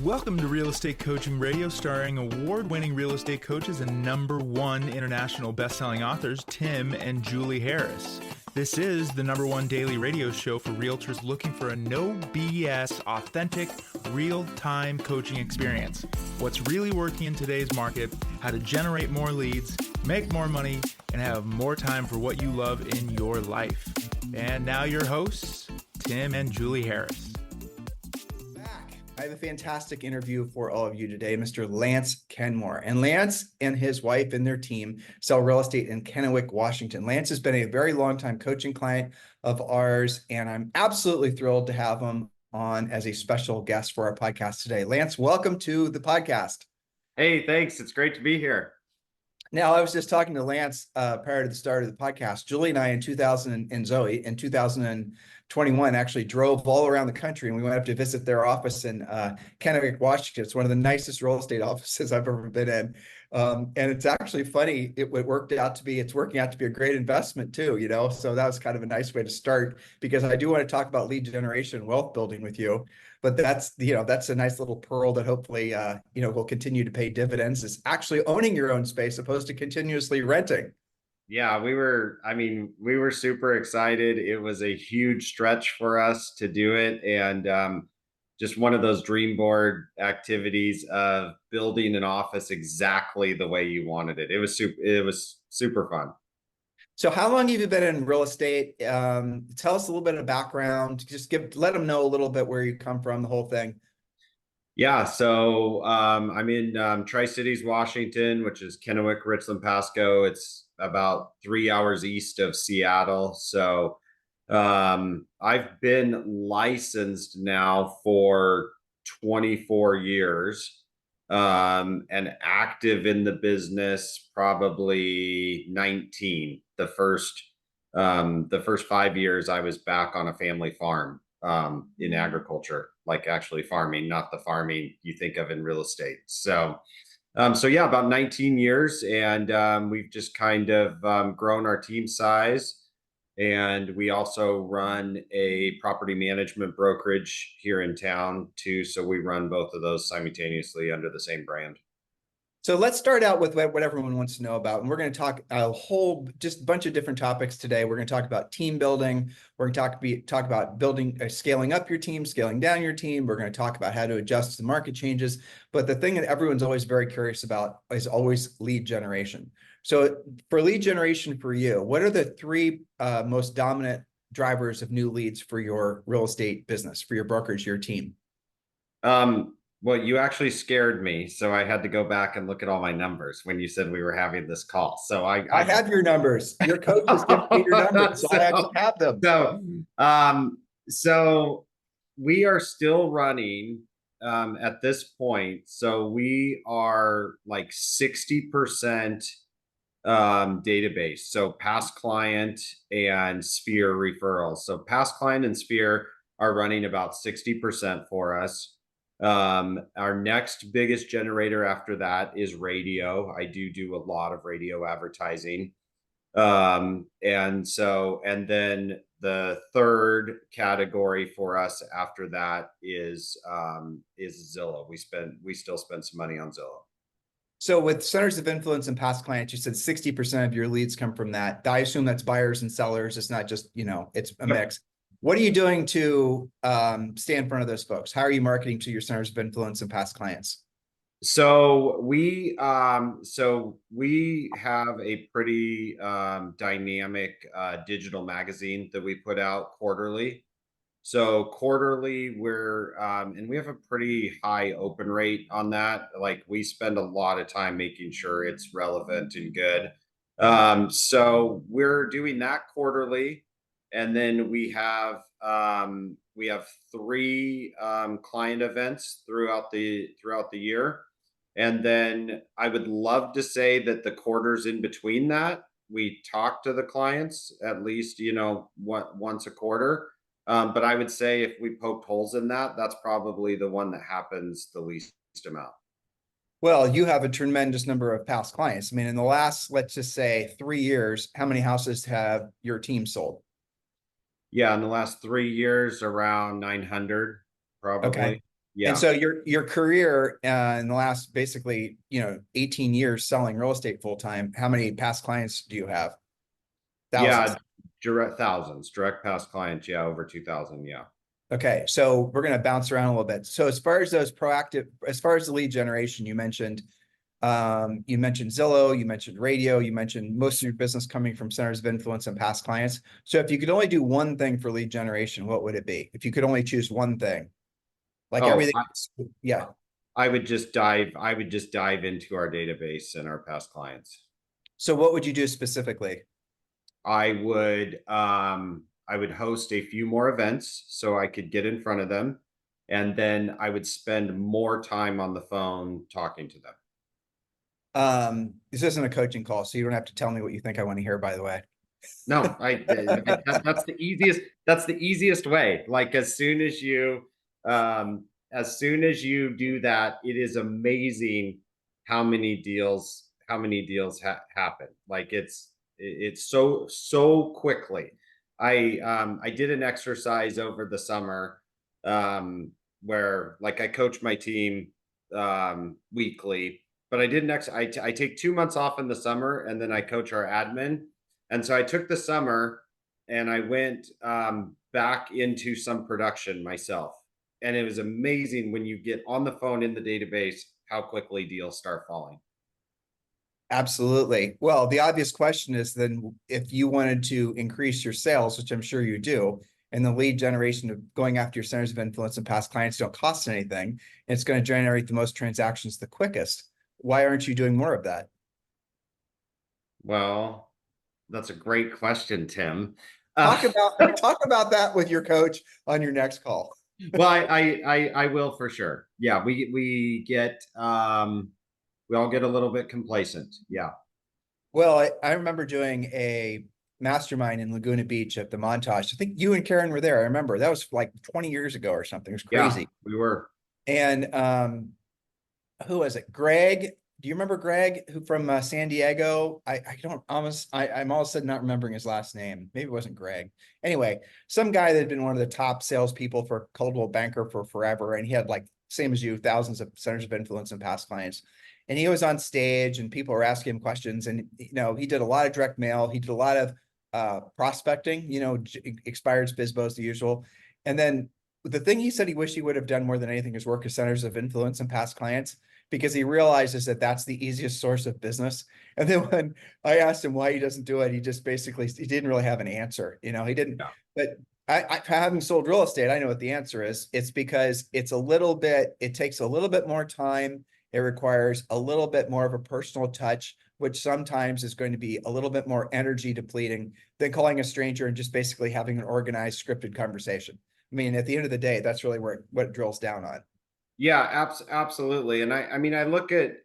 Welcome to Real Estate Coaching Radio, starring award-winning real estate coaches and #1 international best-selling authors, Tim and Julie Harris. This is the #1 daily radio show for realtors looking for a no BS, authentic, real-time coaching experience. What's really working in today's market, how to generate more leads, make more money, and have more time for what you love in your life. And now your hosts, Tim and Julie Harris. I have a fantastic interview for all of you today, Mr. Lance Kenmore. And Lance and his wife and their team sell real estate in Kennewick, Washington. Lance has been a very long time coaching client of ours, and I'm absolutely thrilled to have him on as a special guest for our podcast today. Lance, welcome to the podcast. Hey, thanks. It's great to be here. Now, I was just talking to Lance prior to the start of the podcast. Julie and I in 2021 actually drove all around the country, and we went up to visit their office in Kennewick, Washington. It's one of the nicest real estate offices I've ever been in. And it's actually funny. It's working out to be a great investment too, you know? So that was kind of a nice way to start, because I do want to talk about lead generation and wealth building with you. But that's a nice little pearl that hopefully, will continue to pay dividends, is actually owning your own space opposed to continuously renting. Yeah, we were super excited. It was a huge stretch for us to do it. And just one of those dream board activities of building an office exactly the way you wanted it. It was super fun. So how long have you been in real estate? Tell us a little bit of background. Just let them know a little bit where you come from, the whole thing. Yeah, so I'm in Tri-Cities, Washington, which is Kennewick, Richland, Pasco. It's about 3 hours east of Seattle. So I've been licensed now for 24 years. And active in the business probably 19. The first 5 years I was back on a family farm in agriculture, like actually farming, not the farming you think of in real estate. So yeah, about 19 years, and we've just kind of grown our team size. And we also run a property management brokerage here in town too. So we run both of those simultaneously under the same brand. So let's start out with what everyone wants to know about. And we're going to talk just a bunch of different topics today. We're going to talk about team building. We're going to talk about scaling up your team, scaling down your team. We're going to talk about how to adjust to the market changes. But the thing that everyone's always very curious about is always lead generation. So for lead generation for you, what are the three most dominant drivers of new leads for your real estate business, for your brokerage, your team? Well, you actually scared me, so I had to go back and look at all my numbers when you said we were having this call. So I have your numbers. Your coach has given me your numbers, so I actually have them. So we are still running at this point. So we are like 60% database. So past client and Sphere referrals. So past client and Sphere are running about 60% for us. Our next biggest generator after that is radio. I do a lot of radio advertising. And then the third category for us after that is Zillow. We still spend some money on Zillow. So with centers of influence and past clients, you said 60% of your leads come from that. I assume that's buyers and sellers. It's not just, it's a mix. What are you doing to stay in front of those folks? How are you marketing to your centers of influence and past clients? So we have a pretty dynamic digital magazine that we put out quarterly. So quarterly, and we have a pretty high open rate on that. Like, we spend a lot of time making sure it's relevant and good. So we're doing that quarterly. And then we have 3 client events throughout the year. And then I would love to say that the quarters in between that, we talk to the clients at least, once a quarter. But I would say if we poked holes in that, that's probably the one that happens the least amount. Well, you have a tremendous number of past clients. I mean, in the last, let's just say 3 years, how many houses have your team sold? Yeah, in the last 3 years, around 900, probably. Okay. And Yeah. so your career in the last basically, 18 years selling real estate full time, how many past clients do you have? Thousands. Yeah. Direct past clients. Yeah. Over 2,000. Yeah. Okay, so we're going to bounce around a little bit. So as far as as far as the lead generation, you mentioned Zillow, you mentioned radio, you mentioned most of your business coming from centers of influence and past clients. So if you could only do one thing for lead generation, what would it be? If you could only choose one thing, like Oh, everything, yeah. I would just dive into our database and our past clients. So what would you do specifically? I would host a few more events so I could get in front of them. And then I would spend more time on the phone talking to them. This isn't a coaching call, so you don't have to tell me what you think I want to hear, by the way. No, that's the easiest. That's the easiest way. Like as soon as you do that, it is amazing how many deals happen. Like it's so quickly. I did an exercise over the summer where like I coach my team weekly, but I did I take 2 months off in the summer and then I coach our admin. And so I took the summer and I went back into some production myself. And it was amazing when you get on the phone in the database, how quickly deals start falling. Absolutely. Well, the obvious question is then if you wanted to increase your sales, which I'm sure you do, and the lead generation of going after your centers of influence and past clients don't cost anything, and it's going to generate the most transactions the quickest. Why aren't you doing more of that? Well, that's a great question, Tim. Talk about that with your coach on your next call. Well, I will for sure. Yeah, we all get a little bit complacent. Yeah. Well, I remember doing a mastermind in Laguna Beach at the Montage. I think you and Karen were there. I remember that was like 20 years ago or something. It was crazy. Yeah, we were. And who was it? Greg. Do you remember Greg who from San Diego? I'm all of a sudden not remembering his last name. Maybe it wasn't Greg. Anyway, some guy that had been one of the top salespeople for Coldwell Banker for forever. And he had like, same as you, thousands of centers of influence and past clients. And he was on stage and people were asking him questions. And, he did a lot of direct mail. He did a lot of prospecting, expired BizBos, the usual. And then the thing he said he wished he would have done more than anything is work with centers of influence and past clients, because he realizes that that's the easiest source of business. And then when I asked him why he doesn't do it, he just basically, he didn't really have an answer. He didn't, Yeah. but having sold real estate, I know what the answer is. It's because it takes a little bit more time. It requires a little bit more of a personal touch, which sometimes is going to be a little bit more energy depleting than calling a stranger and just basically having an organized, scripted conversation. I mean, at the end of the day, that's really what it drills down on. Yeah, absolutely. And I look at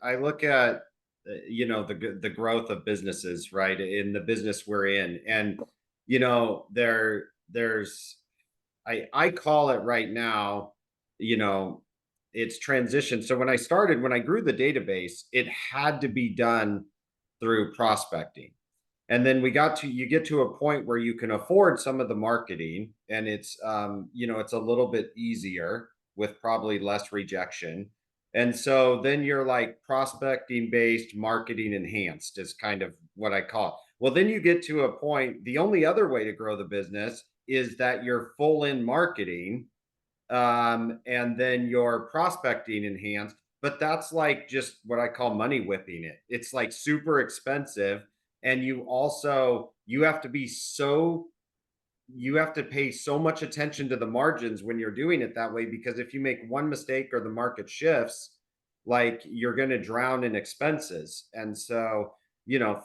the growth of businesses, right? In the business we're in. And there's I call it right now, it's transition. So when I grew the database, it had to be done through prospecting. And then you get to a point where you can afford some of the marketing and it's it's a little bit easier with probably less rejection. And so then you're like prospecting based, marketing enhanced is kind of what I call it. Well, then you get to a point, the only other way to grow the business is that you're full in marketing, and then you're prospecting enhanced, but that's like just what I call money whipping it. It's like super expensive. And you have to pay so much attention to the margins when you're doing it that way, because if you make one mistake or the market shifts, like you're going to drown in expenses. And so,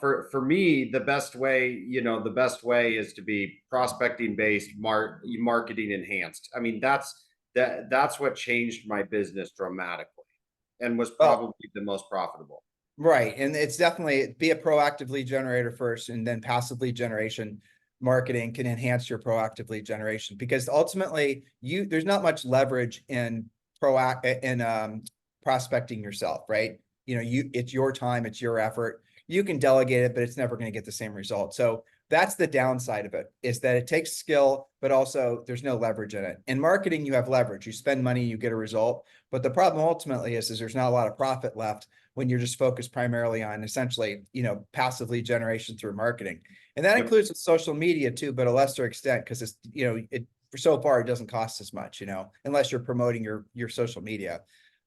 for me, the best way is to be prospecting based, marketing enhanced. I mean, that's what changed my business dramatically and was probably the most profitable. Right. And it's definitely be a proactive lead generator first, and then passive lead generation marketing can enhance your proactive lead generation, because ultimately there's not much leverage in prospecting yourself, right? It's your time, it's your effort. You can delegate it, but it's never going to get the same result. So That's the downside of it, is that it takes skill, but also there's no leverage in it. In marketing, you have leverage. You spend money, you get a result. But the problem ultimately is there's not a lot of profit left when you're just focused primarily on essentially, passive lead generation through marketing. And that Yep. includes social media too, but a lesser extent, because it's, for so far, it doesn't cost as much, unless you're promoting your social media.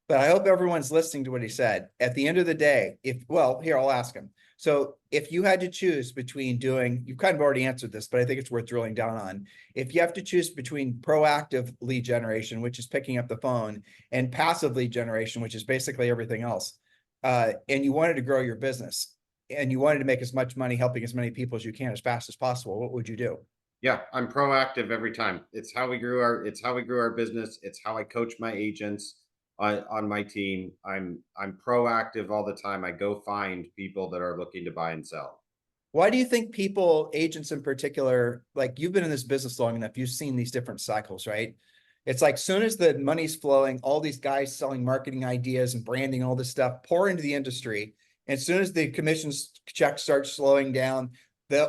But I hope everyone's listening to what he said. At the end of the day, here, I'll ask him. So if you had to choose between you've kind of already answered this, but I think it's worth drilling down on. If you have to choose between proactive lead generation, which is picking up the phone, and passive lead generation, which is basically everything else, and you wanted to grow your business and you wanted to make as much money helping as many people as you can as fast as possible, what would you do? Yeah, I'm proactive every time. It's how we grew our business. It's how I coach my agents on my team. I'm proactive all the time. I go find people that are looking to buy and sell. Why do you think people, agents in particular, like you've been in this business long enough, you've seen these different cycles, right? It's like soon as the money's flowing, all these guys selling marketing ideas and branding, all this stuff pour into the industry. And as soon as the commissions check starts slowing down,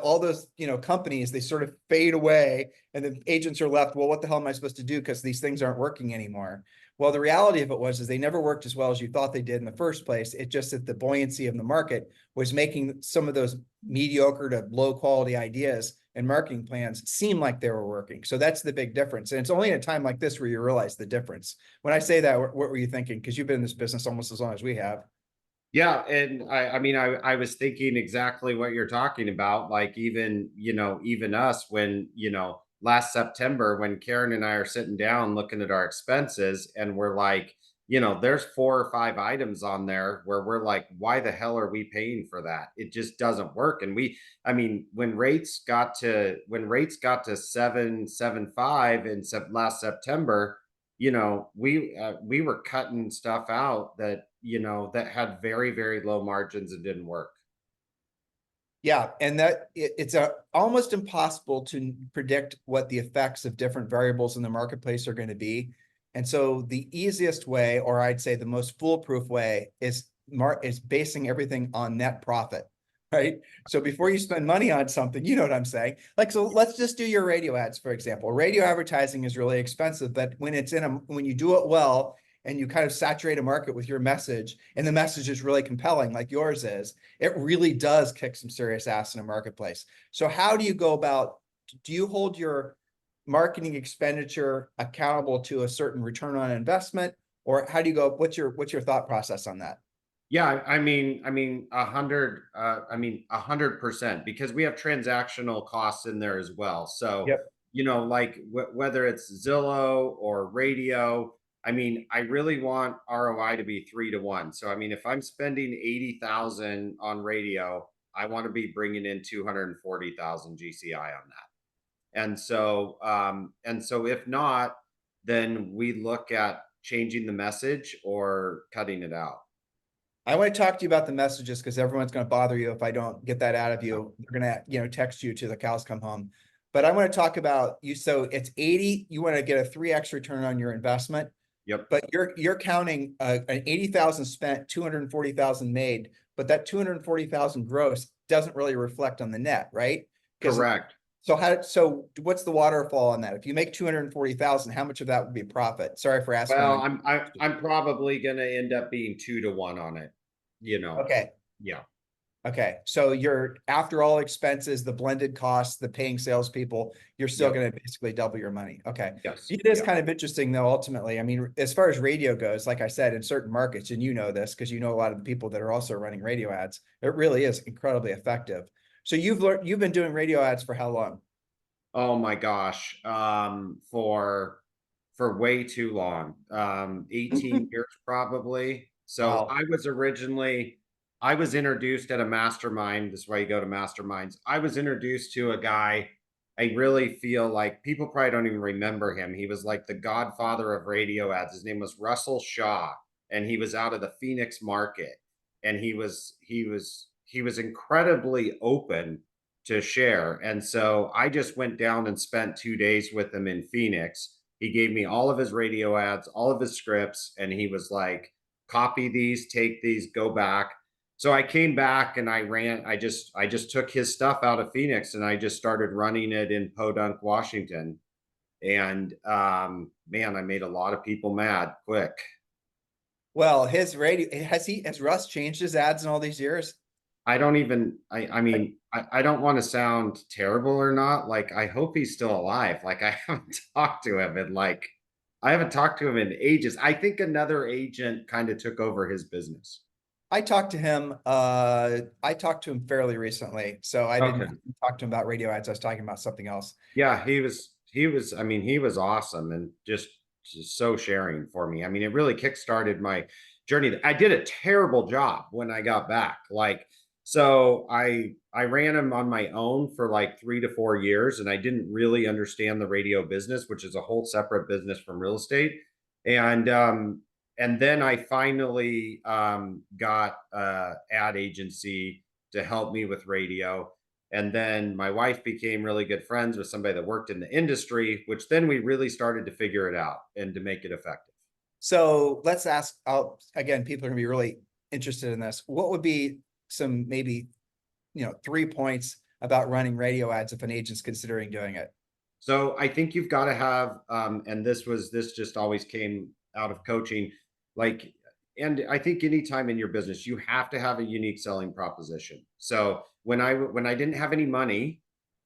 all those companies, they sort of fade away, and the agents are left. Well, what the hell am I supposed to do? Because these things aren't working anymore. Well, the reality of it is they never worked as well as you thought they did in the first place. It's just that the buoyancy of the market was making some of those mediocre to low quality ideas and marketing plans seem like they were working. So that's the big difference. And it's only in a time like this where you realize the difference. When I say that, what were you thinking? Because you've been in this business almost as long as we have. Yeah, and I mean, I was thinking exactly what you're talking about. Like even us when, last September when Karen and I are sitting down looking at our expenses and we're like, there's 4 or 5 items on there where we're like, why the hell are we paying for that? It just doesn't work. And I mean, when rates got to 7.75 in last September, we were cutting stuff out that had very, very low margins and didn't work. Yeah, and it's almost impossible to predict what the effects of different variables in the marketplace are going to be. And so the easiest way, or I'd say the most foolproof way, is basing everything on net profit, right? So before you spend money on something, you know what I'm saying? Like, so let's just do your radio ads, for example. Radio advertising is really expensive, but when you do it well and you kind of saturate a market with your message, and the message is really compelling, like yours is, it really does kick some serious ass in a marketplace. So how do you go about, do you hold your marketing expenditure accountable to a certain return on investment, or how do you go, what's your thought process on that? Yeah, I mean, 100%, because we have transactional costs in there as well. So, Yep. like whether it's Zillow or radio, I mean, I really want ROI to be 3 to 1. So, I mean, if I'm spending 80,000 on radio, I want to be bringing in 240,000 GCI on that. And so if not, then we look at changing the message or cutting it out. I want to talk to you about the messages because everyone's going to bother you if I don't get that out of you. They're going to, text you till the cows come home. But I want to talk about you. So it's 80. You want to get a 3x return on your investment. Yep. But you're counting an 80,000 spent, 240,000 made, but that 240,000 gross doesn't really reflect on the net, right? Correct. So what's the waterfall on that? If you make 240,000, how much of that would be profit? Sorry for asking. Well, I'm probably going to end up being 2 to 1 on it. Okay. Yeah. Okay. So you're, after all expenses, the blended costs, the paying salespeople, you're still going to basically double your money. Okay. Yes. It is kind of interesting though, ultimately. I mean, as far as radio goes, like I said, in certain markets, and you know this because you know a lot of the people that are also running radio ads, it really is incredibly effective. So you've been doing radio ads for how long? Oh my gosh. For way too long. 18 years probably. So Wow. I was introduced at a mastermind. This is why you go to masterminds. I was introduced to a guy. I really feel like people probably don't even remember him. He was like the godfather of radio ads. His name was Russell Shaw, and he was out of the Phoenix market. And he was incredibly open to share. And so I just went down and spent 2 days with him in Phoenix. He gave me all of his radio ads, all of his scripts, and he was like, copy these, take these, go back. So I came back and I just took his stuff out of Phoenix and I just started running it in Podunk, Washington. And man, I made a lot of people mad quick. Well, his radio, has Russ changed his ads in all these years? I don't even I mean I don't want to sound terrible or not. Like I hope he's still alive. Like I haven't talked to him in like I haven't talked to him in ages. I think another agent kind of took over his business. I talked to him fairly recently, so I Okay. didn't talk to him about radio ads. I was talking about something else. Yeah, I mean, he was awesome and just so sharing for me. I mean, it really kickstarted my journey. I did a terrible job when I got back. Like, so I ran him on my own for like 3 to 4 years, and I didn't really understand the radio business, which is a whole separate business from real estate. And and then I finally got ad agency to help me with radio. And then my wife became really good friends with somebody that worked in the industry, which then we really started to figure it out and to make it effective. So let's ask, again, people are gonna be really interested in this. What would be some maybe, 3 points about running radio ads if an agent's considering doing it? So I think you've got to have, and this just always came out of coaching, like, and I think anytime in your business, you have to have a unique selling proposition. So when I didn't have any money,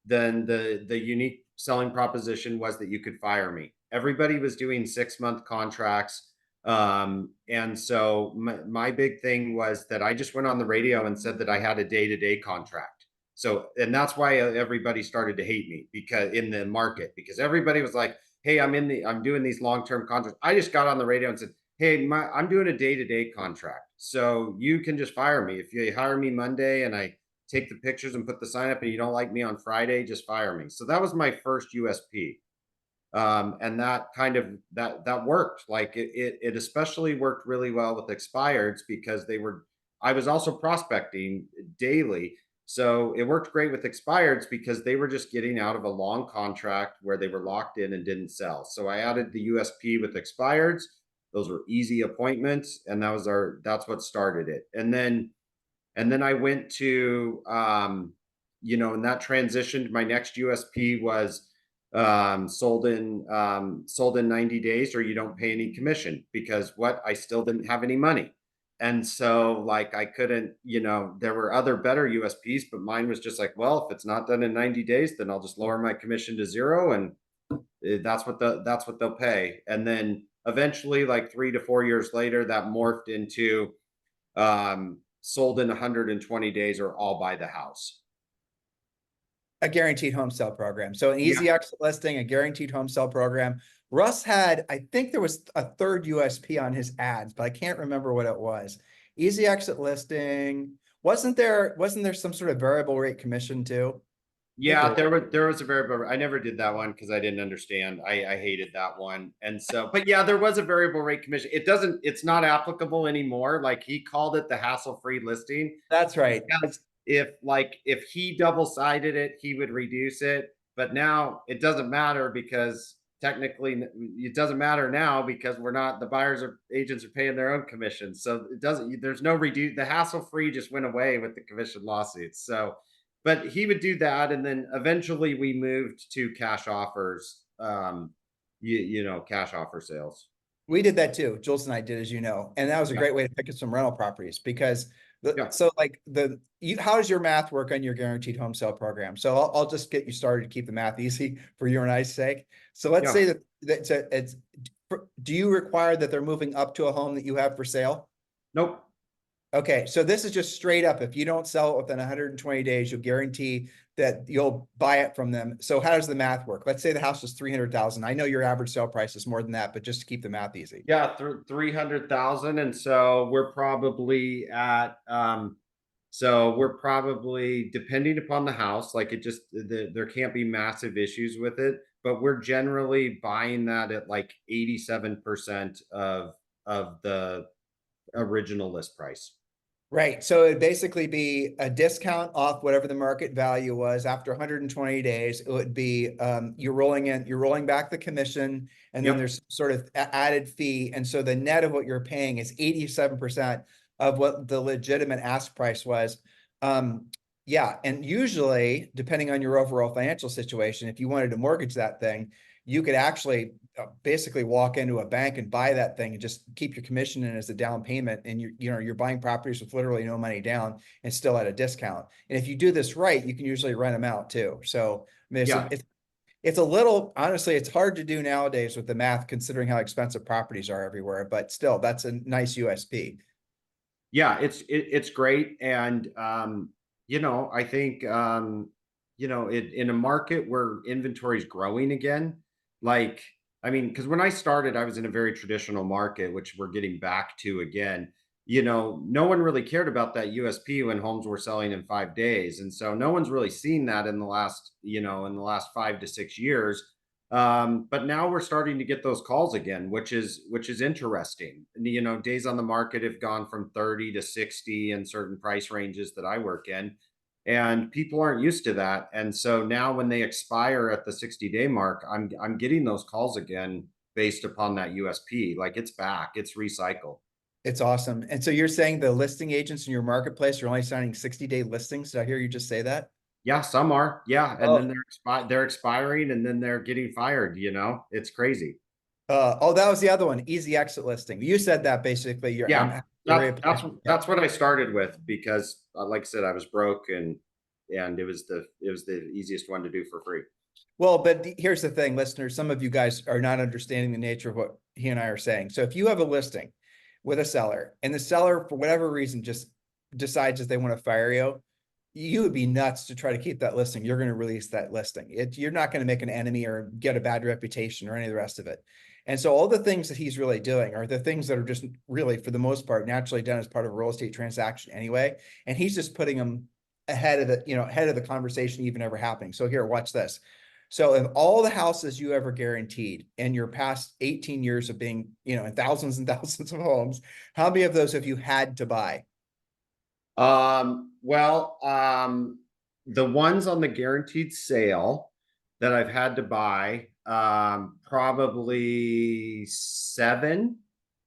then the unique selling proposition was that you could fire me. Everybody was doing 6 month contracts. And so my big thing was that I just went on the radio and said that I had a day-to-day contract. So, and that's why everybody started to hate me because in the market, because everybody was like, hey, I'm doing these long-term contracts. I just got on the radio and said, hey, I'm doing a day-to-day contract. So you can just fire me. If you hire me Monday and I take the pictures and put the sign up and you don't like me on Friday, just fire me. So that was my first USP. And that kind of that worked. Like it especially worked really well with expireds because I was also prospecting daily. So it worked great with expireds because they were just getting out of a long contract where they were locked in and didn't sell. So I added the USP with expireds. Those were easy appointments, and that's what started it. And then I went to and that transitioned. My next USP was sold in 90 days or you don't pay any commission, because I still didn't have any money. And so like I couldn't, there were other better USPs, but mine was just like, well, if it's not done in 90 days, then I'll just lower my commission to zero, and that's what they'll pay. And then eventually, like 3 to 4 years later, that morphed into sold in 120 days or I'll buy the house. A guaranteed home sale program. So an easy Yeah. exit listing, a guaranteed home sale program. Russ had, I think there was a third USP on his ads, but I can't remember what it was. Easy exit listing. Wasn't there some sort of variable rate commission too? Yeah, there was a variable. I never did that one because I didn't understand. I hated that one. And so, but yeah, there was a variable rate commission. It's not applicable anymore. Like he called it the hassle-free listing. That's right. Because if he double-sided it, he would reduce it. But now it doesn't matter because technically it doesn't matter now because the agents are paying their own commissions. So there's no reduce. The hassle-free just went away with the commission lawsuits. So but he would do that, and then eventually we moved to cash offers, cash offer sales. We did that too. Jules and I did, as you know, and that was a Yeah. great way to pick up some rental properties because Yeah. how does your math work on your guaranteed home sale program? So I'll just get you started to keep the math easy for you and I's sake. So let's say that do you require that they're moving up to a home that you have for sale? Nope. Okay, so this is just straight up. If you don't sell it within 120 days, you'll guarantee that you'll buy it from them. So how does the math work? Let's say the house is 300,000. I know your average sale price is more than that, but just to keep the math easy. Yeah, 300,000, and so we're probably at depending upon the house, like there can't be massive issues with it, but we're generally buying that at like 87% of the original list price. Right. So it'd basically be a discount off whatever the market value was. After 120 days, it would be you're rolling back the commission, and then Yep. there's sort of added fee. And so the net of what you're paying is 87% of what the legitimate ask price was. Um, yeah, and usually, depending on your overall financial situation, if you wanted to mortgage that thing, you could actually basically walk into a bank and buy that thing and just keep your commission in as a down payment. And you're buying properties with literally no money down and still at a discount. And if you do this right, you can usually rent them out too. So I mean, Yeah. it's a little, honestly, it's hard to do nowadays with the math, considering how expensive properties are everywhere, but still, that's a nice USP. Yeah, it's great. And I think in a market where inventory is growing again, like I mean, because when I started, I was in a very traditional market, which we're getting back to again. No one really cared about that USP when homes were selling in 5 days. And so no one's really seen that in the last 5 to 6 years. But now we're starting to get those calls again, which is interesting. Days on the market have gone from 30 to 60 in certain price ranges that I work in, and people aren't used to that. And so now when they expire at the 60-day mark, I'm getting those calls again based upon that USP. Like it's back, it's recycled. It's awesome. And so you're saying the listing agents in your marketplace are only signing 60-day listings? Did I hear you just say that? Yeah, some are. Yeah, and then Oh, they're expiring, and then they're getting fired. It's crazy. oh, that was the other one, easy exit listing. You said that basically. Yeah, Very yeah. that's what I started with because, like I said, I was broke, and it was the easiest one to do for free. Well, but here's the thing, listeners, some of you guys are not understanding the nature of what he and I are saying. So if you have a listing with a seller and the seller, for whatever reason, just decides that they want to fire you, you would be nuts to try to keep that listing. You're going to release that listing. You're not going to make an enemy or get a bad reputation or any of the rest of it. And so all the things that he's really doing are the things that are just really, for the most part, naturally done as part of a real estate transaction anyway. And he's just putting them ahead of the conversation even ever happening. So here, watch this. So of all the houses you ever guaranteed in your past 18 years of being, in thousands and thousands of homes, how many of those have you had to buy? Well, the ones on the guaranteed sale that I've had to buy, probably 7.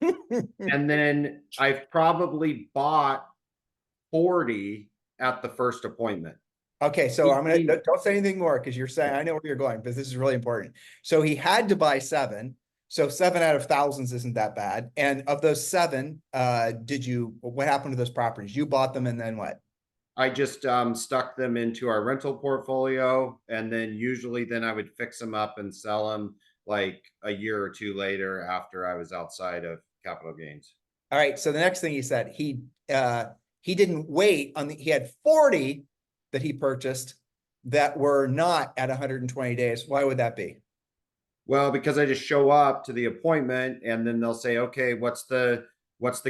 And then I've probably bought 40 at the first appointment. Okay, so I'm gonna 18. don't say anything more because you're saying I know where you're going, but this is really important. So he had to buy 7. So 7 out of thousands isn't that bad. And of those 7, what happened to those properties? You bought them and then what? I just stuck them into our rental portfolio, and then I would fix them up and sell them like a year or two later after I was outside of capital gains. All right. So the next thing he said, he didn't wait he had 40 that he purchased that were not at 120 days. Why would that be? Well, because I just show up to the appointment, and then they'll say, "Okay, what's the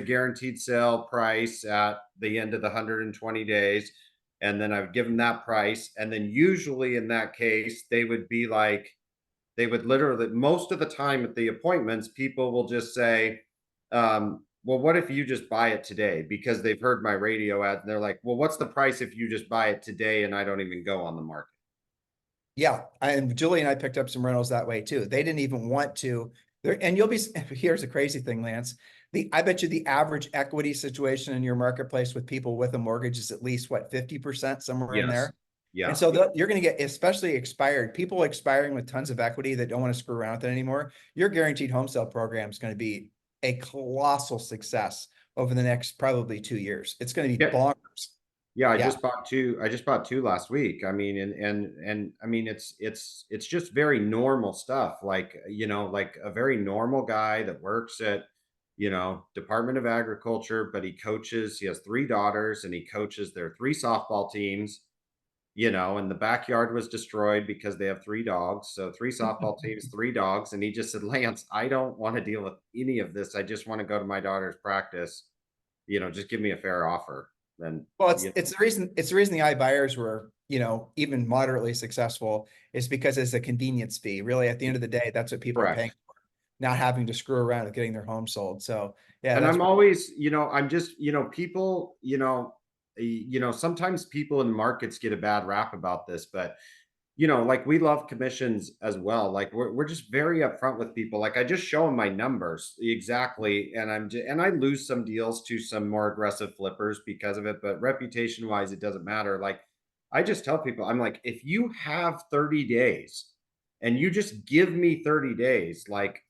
guaranteed sale price at the end of the 120 days?" And then I would give them that price, and then usually in that case, they would literally, most of the time at the appointments, people will just say, well, what if you just buy it today? Because they've heard my radio ad, and they're like, well, what's the price if you just buy it today and I don't even go on the market? Yeah, and Julie and I picked up some rentals that way too. They didn't even want to. There, and you'll be. Here's a crazy thing, Lance. I bet you the average equity situation in your marketplace with people with a mortgage is at least what, 50%, somewhere in Yes. there. And Yeah. so you're going to get, especially expired people expiring with tons of equity that don't want to screw around with it anymore. Your guaranteed home sale program is going to be a colossal success over the next probably 2 years. It's going to be Yeah. bonkers. Yeah, I Yeah. just bought two. I just bought two last week. I mean, and I mean, it's just very normal stuff. Like a very normal guy that works at, Department of Agriculture, but he coaches. He has 3 daughters, and he coaches their 3 softball teams. And the backyard was destroyed because they have 3 dogs. So 3 softball teams, 3 dogs, and he just said, "Lance, I don't want to deal with any of this. I just want to go to my daughter's practice. Just give me a fair offer." Then Well, it's the reason the iBuyers were, even moderately successful is because it's a convenience fee. Really, at the end of the day, that's what people are paying correct. for, not having to screw around with getting their home sold. So yeah, And that's I'm always, I'm just, people, sometimes people in markets get a bad rap about this, but like we love commissions as well. Like we're just very upfront with people. Like I just show them my numbers exactly, and and I lose some deals to some more aggressive flippers because of it. But reputation wise, it doesn't matter. Like I just tell people, I'm like, if you have 30 days and you just give me 30 days, like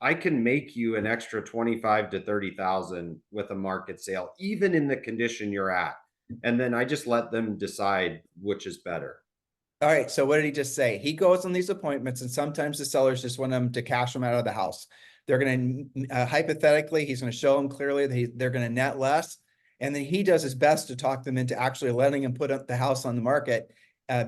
I can make you an extra 25 to 30,000 with a market sale, even in the condition you're at. And then I just let them decide which is better. All right. So what did he just say? He goes on these appointments, and sometimes the sellers just want him to cash them out of the house. They're going to hypothetically, he's going to show them clearly that they're going to net less, and then he does his best to talk them into actually letting him put up the house on the market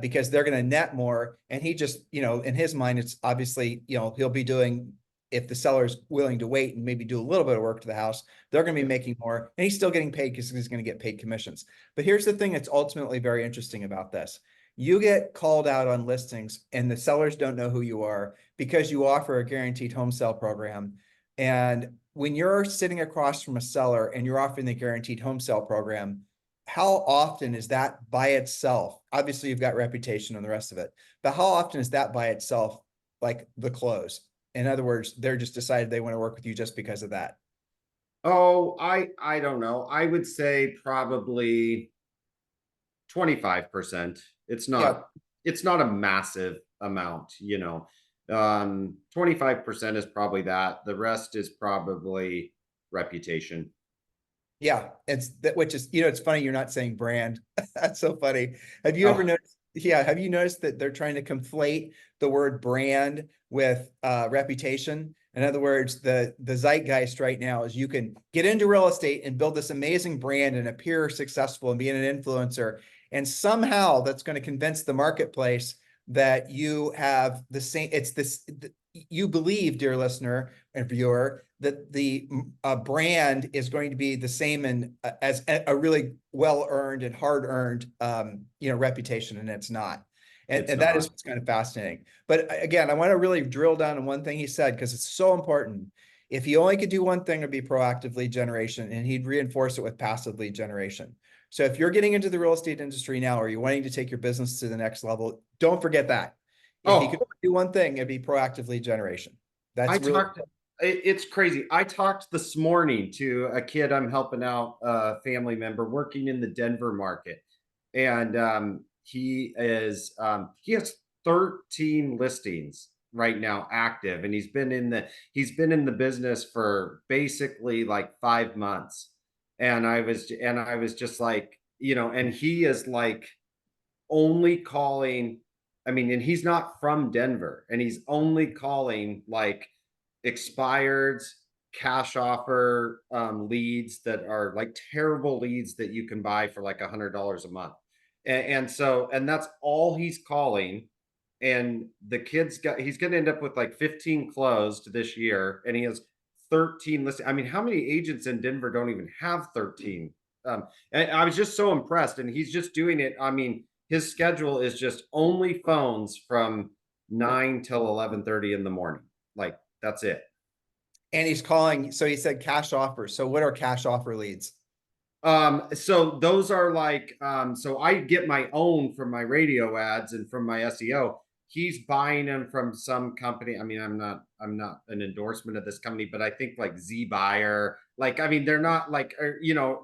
because they're going to net more. And he just, in his mind, it's obviously, he'll be doing, if the seller's willing to wait and maybe do a little bit of work to the house, they're going to be making more, and he's still getting paid because he's going to get paid commissions. But here's the thing that's ultimately very interesting about this. You get called out on listings and the sellers don't know who you are because you offer a guaranteed home sale program. And when you're sitting across from a seller and you're offering the guaranteed home sale program, how often is that by itself? Obviously, you've got reputation and the rest of it, but how often is that by itself like the close? In other words, they're just decided they want to work with you just because of that. Oh, I don't know. I would say probably 25%. It's Yeah. not it's not a massive amount. 25% is probably that. The rest is probably reputation. Yeah, it's that, which is, it's funny you're not saying brand. That's so funny. Have you ever Oh, noticed? Yeah, have you noticed that they're trying to conflate the word brand with reputation? In other words, the zeitgeist right now is you can get into real estate and build this amazing brand and appear successful and being an influencer, and somehow that's going to convince the marketplace that you have the same. It's this. You believe, dear listener and viewer, that the brand is going to be the same and as a really well-earned and hard-earned reputation, and it's not. it's And that is not. what's kind of fascinating. But again, I want to really drill down on one thing he said because it's so important. If he only could do one thing, it'd be proactive lead generation, and he'd reinforce it with passive lead generation. So if you're getting into the real estate industry now, or you're wanting to take your business to the next level, don't forget that. If he could Oh, do one thing, it'd be proactive lead generation. I That's really talked it's crazy. I talked this morning to a kid I'm helping out, a family member working in the Denver market. And he has 13 listings right now active, and he's been in the business for basically like 5 months. And I was just like, and he is like only calling, I mean, and he's not from Denver, and he's only calling like expireds, cash offer leads that are like terrible leads that you can buy for like $100 a month. And that's all he's calling. And he's going to end up with like 15 closed this year, and he has 13 listed. I mean, how many agents in Denver don't even have 13? And I was just so impressed, and he's just doing it. I mean, his schedule is just only phones from 9 till 11:30 in the morning. Like that's it. And he's calling, so he said cash offers. So what are cash offer leads? So those are like, so I get my own from my radio ads and from my SEO. He's buying them from some company. I mean, I'm not an endorsement of this company, but I think like Z Buyer, like, I mean, they're not like,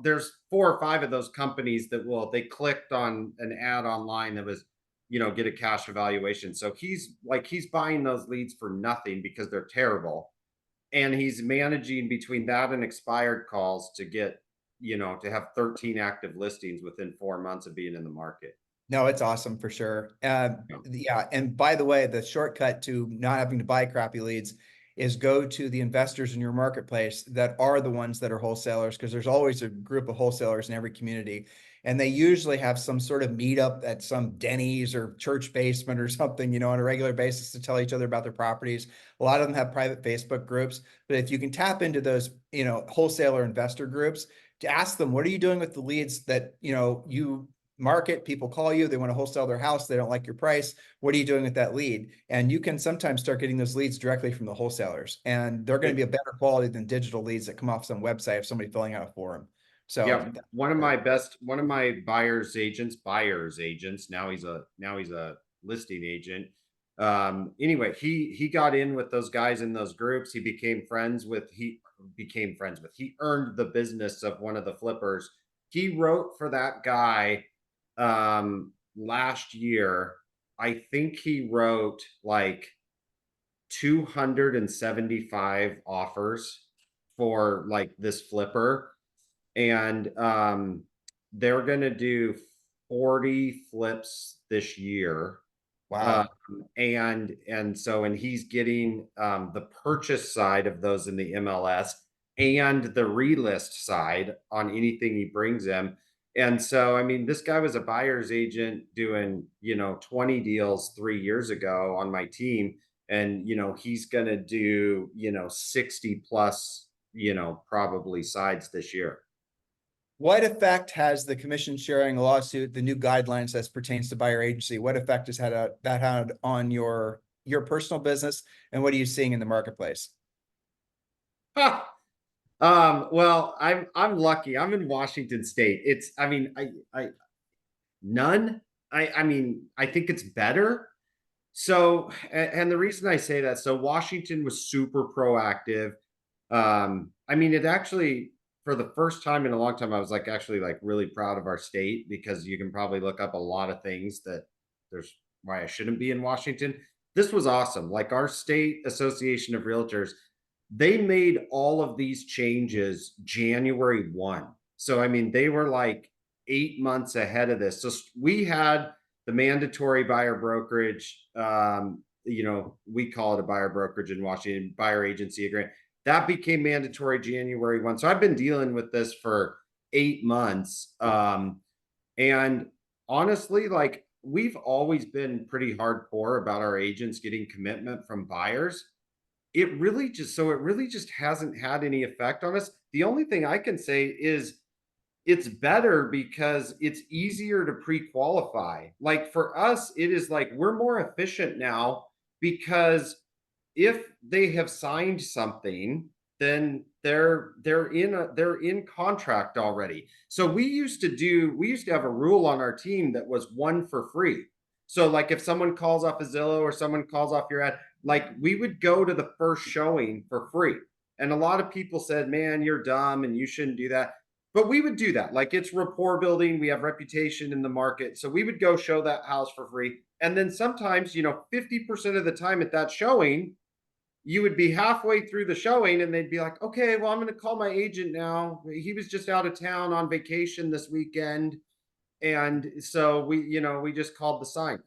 there's 4 or 5 of those companies they clicked on an ad online that was, get a cash evaluation. So he's buying those leads for nothing because they're terrible. And he's managing between that and expired calls to get, to have 13 active listings within 4 months of being in the market. No, it's awesome for sure. Yeah. Yeah. And by the way, the shortcut to not having to buy crappy leads is go to the investors in your marketplace that are the ones that are wholesalers, because there's always a group of wholesalers in every community. And they usually have some sort of meetup at some Denny's or church basement or something, on a regular basis to tell each other about their properties. A lot of them have private Facebook groups. But if you can tap into those, wholesaler investor groups to ask them, what are you doing with the leads that, you market, people call you, they want to wholesale their house, they don't like your price, what are you doing with that lead? And you can sometimes start getting those leads directly from the wholesalers, and they're going to be a better quality than digital leads that come off some website of somebody filling out a forum. So Yeah, one of my buyers agents, now he's a listing agent. Anyway, he got in with those guys in those groups. He earned the business of one of the flippers. He wrote for that guy last year. I think he wrote like 275 offers for like this flipper, and they're gonna do 40 flips this year. Wow. And he's getting the purchase side of those in the MLS and the relist side on anything he brings him. And so, I mean, this guy was a buyer's agent doing, 20 deals 3 years ago on my team. And, he's going to do, 60 plus, probably sides this year. What effect has the commission sharing lawsuit, the new guidelines as pertains to buyer agency, what effect has that had on your personal business, and what are you seeing in the marketplace? Well, I'm lucky. I'm in Washington State. None. I think it's better. So, and the reason I say that, so Washington was super proactive. It actually, for the first time in a long time, I was actually really proud of our state, because you can probably look up a lot of things that there's why I shouldn't be in Washington. This was awesome. Like, our state association of realtors, they made all of these changes January 1. So, they were like 8 months ahead of this. So we had the mandatory buyer brokerage, we call it a buyer brokerage in Washington, buyer agency agreement. That became mandatory January 1. So I've been dealing with this for 8 months. And honestly, we've always been pretty hardcore about our agents getting commitment from buyers. It really just hasn't had any effect on us. The only thing I can say is it's better because it's easier to pre-qualify. Like, for us, it is we're more efficient now, because if they have signed something, then they're in contract already. So we used to have a rule on our team that was 1 for free. So if someone calls off a Zillow or someone calls off your ad, we would go to the first showing for free. And a lot of people said, man, you're dumb and you shouldn't do that. But we would do that. It's rapport building. We have reputation in the market. So we would go show that house for free. And then sometimes, 50% of the time at that showing, you would be halfway through the showing and they'd be like, okay, well, I'm going to call my agent now. He was just out of town on vacation this weekend. And so we just called the sign.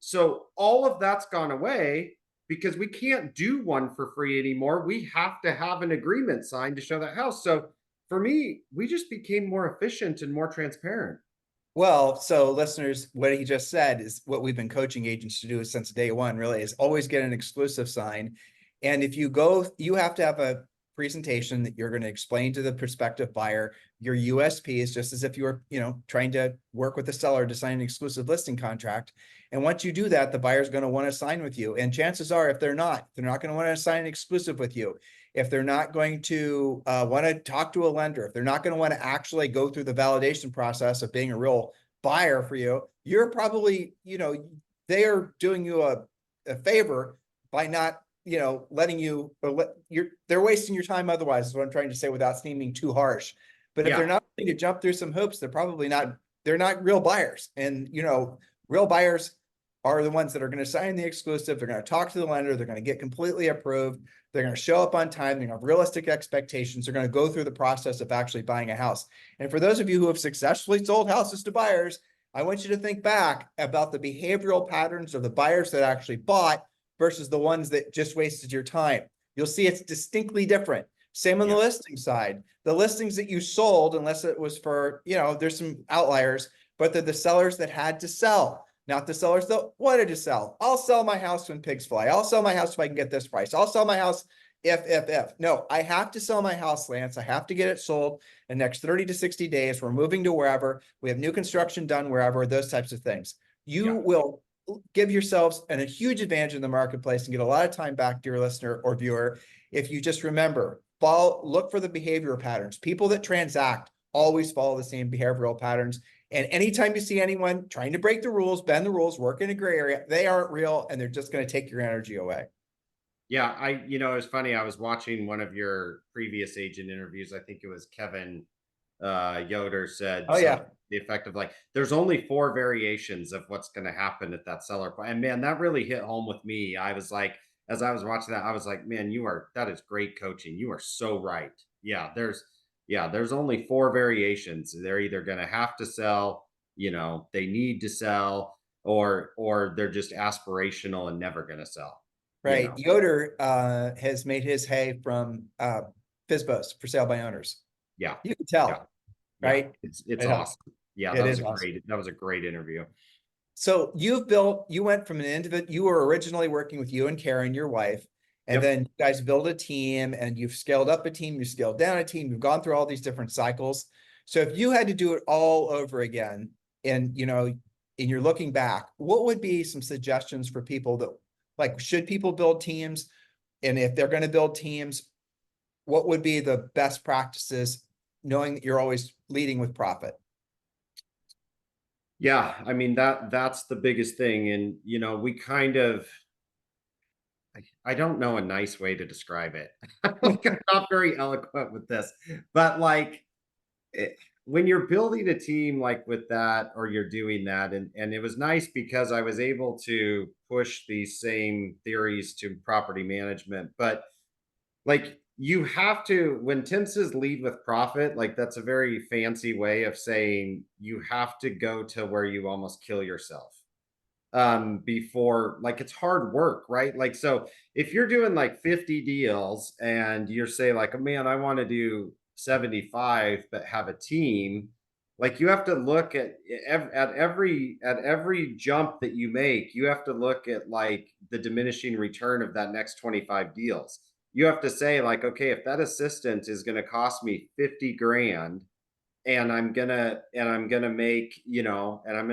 So all of that's gone away, because we can't do 1 for free anymore. We have to have an agreement signed to show that house. So for me, we just became more efficient and more transparent. Well, so listeners, what he just said is what we've been coaching agents to do since day one, really, is always get an exclusive sign. And if you go, you have to have a presentation that you're going to explain to the prospective buyer your USP is, just as if you were, trying to work with the seller to sign an exclusive listing contract. And once you do that, the buyer's going to want to sign with you. And chances are, if they're not going to want to sign an exclusive with you. If they're not going to want to talk to a lender, if they're not going to want to actually go through the validation process of being a real buyer for you, you're probably, they are doing you a favor by not, letting you, they're wasting your time otherwise, is what I'm trying to say without seeming too harsh. But if they're not going to jump through some hoops, they're not real buyers. And, real buyers are the ones that are going to sign the exclusive. They're going to talk to the lender. They're going to get completely approved. They're going to show up on time. They're going to have realistic expectations. They're going to go through the process of actually buying a house. And for those of you who have successfully sold houses to buyers, I want you to think back about the behavioral patterns of the buyers that actually bought versus the ones that just wasted your time. You'll see it's distinctly different. Same on the listing side. The listings that you sold, unless it was for, there's some outliers, but they're the sellers that had to sell. Not the sellers that wanted to sell. I'll sell my house when pigs fly. I'll sell my house if I can get this price. I'll sell my house if. No, I have to sell my house, Lance. I have to get it sold in the next 30 to 60 days. We're moving to wherever. We have new construction done wherever, those types of things. You will give yourselves a huge advantage in the marketplace and get a lot of time back, dear listener or viewer, if you just remember, look for the behavior patterns. People that transact always follow the same behavioral patterns. And anytime you see anyone trying to break the rules, bend the rules, work in a gray area, they aren't real and they're just going to take your energy away. Yeah, it was funny. I was watching one of your previous agent interviews. I think it was Kevin Yoder said Oh, something yeah. to the effect of like, there's only 4 variations of what's going to happen at that seller point. And man, that really hit home with me. I was like, as I was watching that, I was like, man, that is great coaching. You are so right. There's only 4 variations. They're either going to have to sell, they need to sell, or they're just aspirational and never going to sell. Right. Yoder has made his hay from FSBOs, for sale by owners. Yeah. You can Yeah. tell, Yeah. right? It's awesome. Yeah, It is awesome. that was a great interview. So you went from an individual, you were originally working with you and Karen, your wife, and Yep. then you guys build a team and you've scaled up a team, you scaled down a team, you've gone through all these different cycles. So if you had to do it all over again and, and you're looking back, what would be some suggestions for people that, like, should people build teams? And if they're going to build teams, what would be the best practices, knowing that you're always leading with profit? Yeah, I mean that's the biggest thing. And we kind of, I don't know a nice way to describe it. Like, I'm not very eloquent with this, but like when you're building a team like with that, or you're doing that, and it was nice because I was able to push these same theories to property management. But like, you have to, when Tim says lead with profit, like that's a very fancy way of saying you have to go to where you almost kill yourself before, like, it's hard work, right? Like, so if you're doing like 50 deals and you're saying like, oh man, I want to do 75 but have a team, like, you have to look at every jump that you make. You have to look at like the diminishing return of that next 25 deals. You have to say like, okay, if that assistant is going to cost me 50 grand and I'm gonna make, and I'm gonna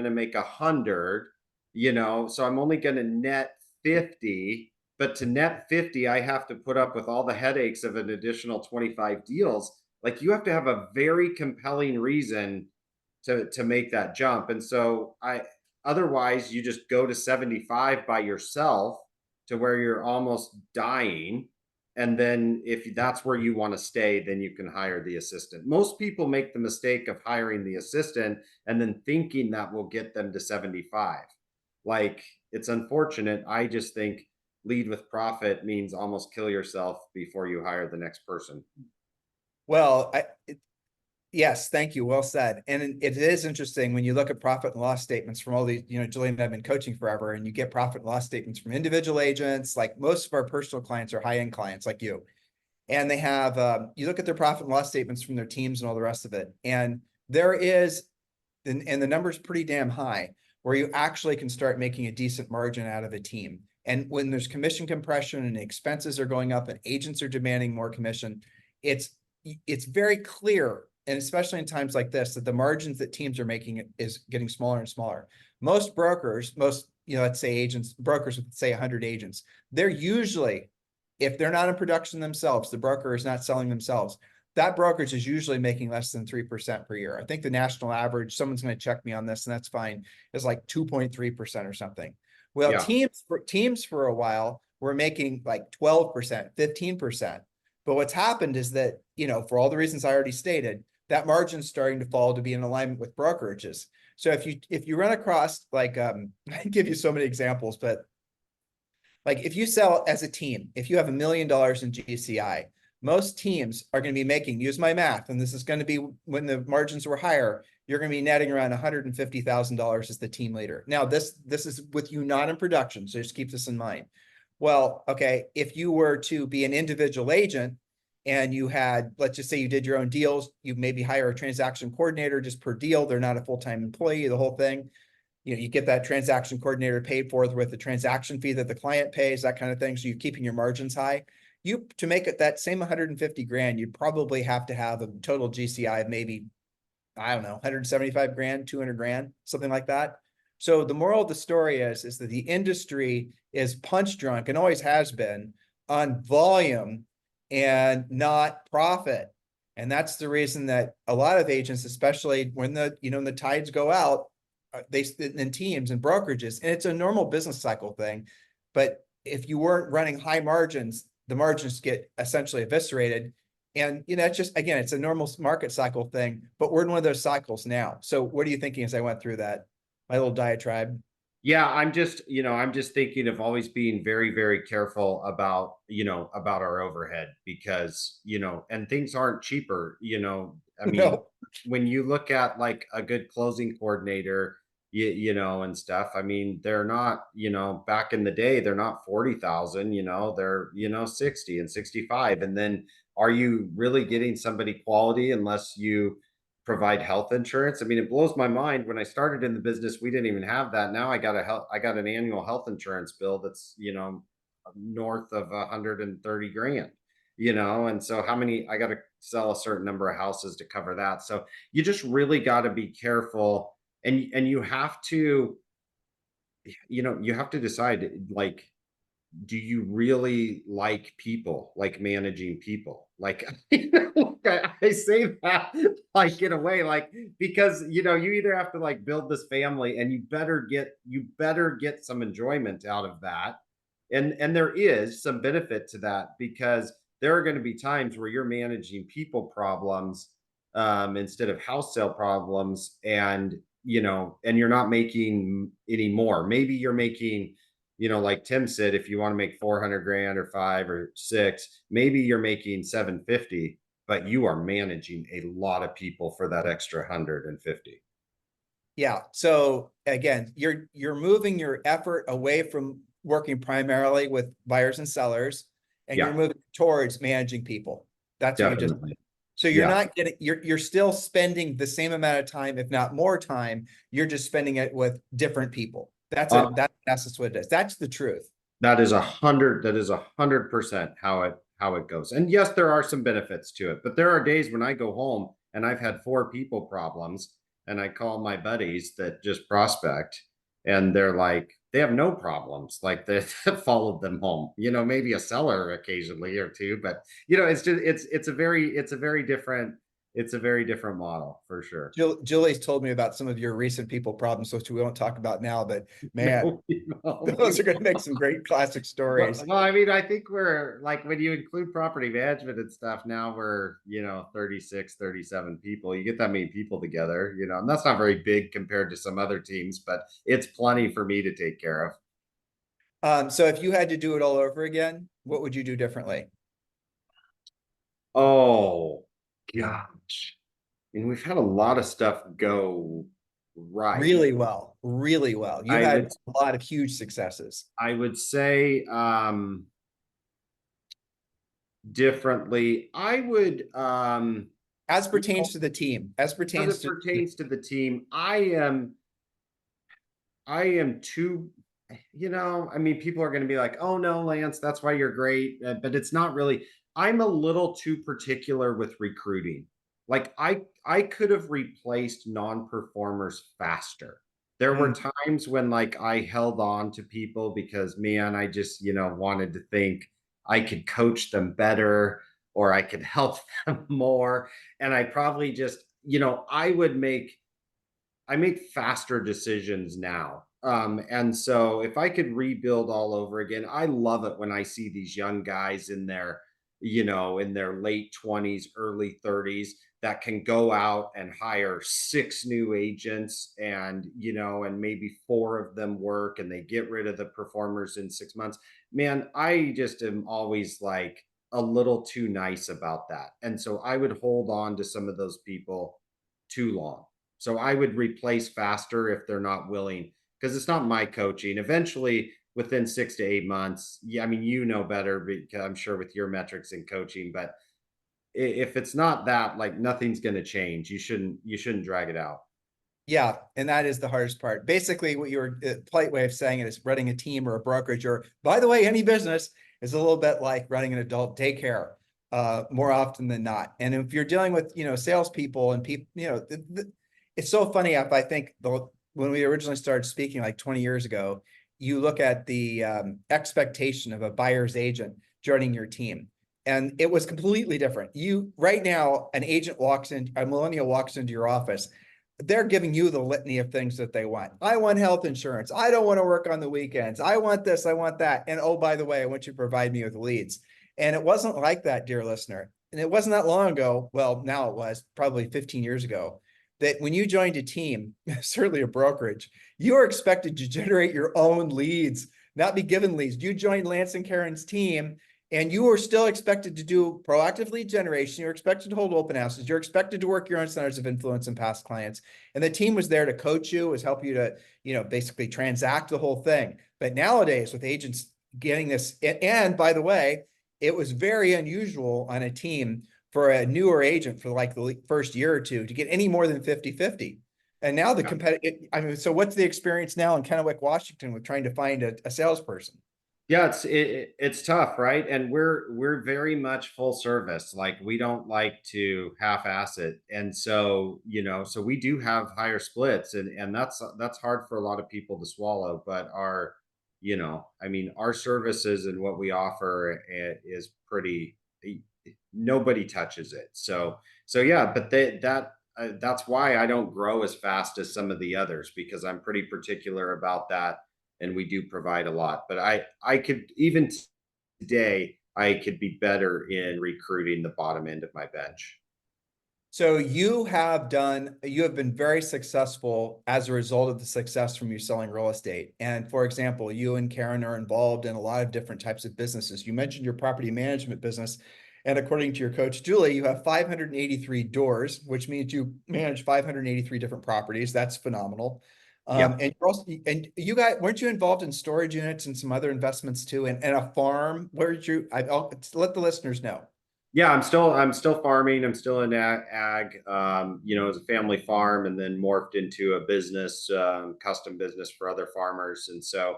make 100, so I'm only gonna net 50. But to net 50, I have to put up with all the headaches of an additional 25 deals. Like, you have to have a very compelling reason to make that jump. And so otherwise you just go to 75 by yourself to where you're almost dying. And then if that's where you want to stay, then you can hire the assistant. Most people make the mistake of hiring the assistant and then thinking that will get them to 75. Like, it's unfortunate. I just think lead with profit means almost kill yourself before you hire the next person. Well, yes, thank you. Well said. And it is interesting when you look at profit and loss statements from all these, Julian and I've been coaching forever, and you get profit and loss statements from individual agents. Like, most of our personal clients are high-end clients like you. And they have, you look at their profit and loss statements from their teams and all the rest of it. And there is, and the number's pretty damn high, where you actually can start making a decent margin out of a team. And when there's commission compression and expenses are going up and agents are demanding more commission, it's very clear, and especially in times like this, that the margins that teams are making is getting smaller and smaller. Most brokers, let's say agents, brokers with, say, 100 agents, they're usually, if they're not in production themselves, the broker is not selling themselves, that brokerage is usually making less than 3% per year. I think the national average, someone's going to check me on this, and that's fine, is like 2.3% or something. Well, Yeah. teams for a while were making like 12%, 15%. But what's happened is that, for all the reasons I already stated, that margin's starting to fall to be in alignment with brokerages. So if you run across, like, I can give you so many examples, but like, if you sell as a team, if you have $1 million in GCI, most teams are going to be making, use my math, and this is going to be when the margins were higher, you're going to be netting around $150,000 as the team leader. Now, this is with you not in production, so just keep this in mind. Well, okay, if you were to be an individual agent and you had, let's just say you did your own deals, you maybe hire a transaction coordinator just per deal. They're not a full-time employee, the whole thing. You get that transaction coordinator paid for with the transaction fee that the client pays, that kind of thing. So you're keeping your margins high. To make it that same 150 grand, you'd probably have to have a total GCI of maybe, I don't know, 175 grand, 200 grand, something like that. So the moral of the story is that the industry is punch drunk, and always has been, on volume and not profit. And that's the reason that a lot of agents, especially when the tides go out, they in teams and brokerages, and it's a normal business cycle thing. But if you weren't running high margins, the margins get essentially eviscerated. And it's just, again, it's a normal market cycle thing, but we're in one of those cycles now. So what are you thinking as I went through that, my little diatribe? Yeah, I'm just, I'm just thinking of always being very, very careful about, about our overhead because, and things aren't cheaper, I mean, No. when you look at like a good closing coordinator, and stuff, I mean, they're not, back in the day, they're not 40,000, they're, 60 and 65. And then are you really getting somebody quality unless you provide health insurance? I mean, it blows my mind. When I started in the business, we didn't even have that. Now I got an annual health insurance bill that's, north of 130 grand, and so I got to sell a certain number of houses to cover that. So you just really got to be careful, and you have to, you have to decide, like, do you really like people, like managing people? Like, I say that like in a way, like, because you either have to like build this family and you better get some enjoyment out of that. And there is some benefit to that because there are going to be times where you're managing people problems instead of house sale problems, and and you're not making any more. Maybe you're making, like Tim said, if you want to make 400 grand or 5 or 6, maybe you're making 750, but you are managing a lot of people for that extra 150. Yeah. So again, you're moving your effort away from working primarily with buyers and sellers, and you're Yeah, moving towards managing people. That's what you just. definitely. So you're Yeah. not getting, you're still spending the same amount of time, if not more time. You're just spending it with different people. That's just what it is. That's the truth. That is 100% how it goes. And yes, there are some benefits to it, but there are days when I go home and I've had 4 people problems, and I call my buddies that just prospect, and they're like, they have no problems. Like, they followed them home, maybe a seller occasionally or two, but it's just, it's a very different model for sure. Julie's told me about some of your recent people problems, which we won't talk about now, but man, No, no, those are going to make some great classic stories. Well, I mean, I think we're like, when you include property management and stuff, now we're, 36, 37 people. You get that many people together, and that's not very big compared to some other teams, but it's plenty for me to take care of. So if you had to do it all over again, what would you do differently? Oh, gosh. And we've had a lot of stuff go right. Really well, really well. You I had would, a lot of huge successes. I would say, differently. I would, As pertains to the team, as as pertains it to, pertains to the team, I am too, I mean, people are going to be like, oh no, Lance, that's why you're great. But it's not really. I'm a little too particular with recruiting. Like, I could have replaced non-performers faster. There were times when like I held on to people because, man, I just, wanted to think I could coach them better or I could help them more. And I probably just, I make faster decisions now. And so if I could rebuild all over again, I love it when I see these young guys in their late 20s, early 30s that can go out and hire 6 new agents, and maybe 4 of them work and they get rid of the performers in 6 months. Man, I just am always like a little too nice about that. And so I would hold on to some of those people too long. So I would replace faster if they're not willing, because it's not my coaching. Eventually, within 6 to 8 months, yeah, I mean, better, because I'm sure with your metrics in coaching, but if it's not that, like, nothing's going to change. You shouldn't drag it out. yeah, and that is the hardest part. Basically, what your polite way of saying it is running a team or a brokerage, or by the way, any business is a little bit like running an adult daycare, more often than not. And if you're dealing with, salespeople and people, it's so funny. If I think when we originally started speaking like 20 years ago, you look at the expectation of a buyer's agent joining your team. And it was completely different. You right now, a millennial walks into your office, they're giving you the litany of things that they want. I want health insurance. I don't want to work on the weekends. I want this, I want that. And oh, by the way, I want you to provide me with leads. And it wasn't like that, dear listener. And it wasn't that long ago. Well, now it was probably 15 years ago, that when you joined a team, certainly a brokerage, you are expected to generate your own leads, not be given leads. You joined Lance and Karen's team, and you are still expected to do proactive lead generation. You're expected to hold open houses. You're expected to work your own centers of influence and past clients. And the team was there to coach you, was help you to, basically transact the whole thing. But nowadays with agents getting this, and by the way, it was very unusual on a team for a newer agent for like the first year or two to get any more than 50-50. And now the competitive, so what's the experience now in Kennewick, Washington with trying to find a salesperson? Yeah, it's tough, right? And we're very much full service. Like we don't like to half-ass it. And so, so we do have higher splits, and that's hard for a lot of people to swallow. But our services and what we offer is pretty, nobody touches it. So yeah, but that's why I don't grow as fast as some of the others, because I'm pretty particular about that, and we do provide a lot. But I could, even today, I could be better in recruiting the bottom end of my bench. So you have been very successful as a result of the success from you selling real estate. And for example, you and Karen are involved in a lot of different types of businesses. You mentioned your property management business. And according to your coach, Julie, you have 583 doors, which means you manage 583 different properties. That's phenomenal. Yeah. And you're also, and you guys, weren't you involved in storage units and some other investments too, and a farm? Where did you, I'll let the listeners know. Yeah, I'm still farming. I'm still in ag, as a family farm, and then morphed into a business, custom business for other farmers. And so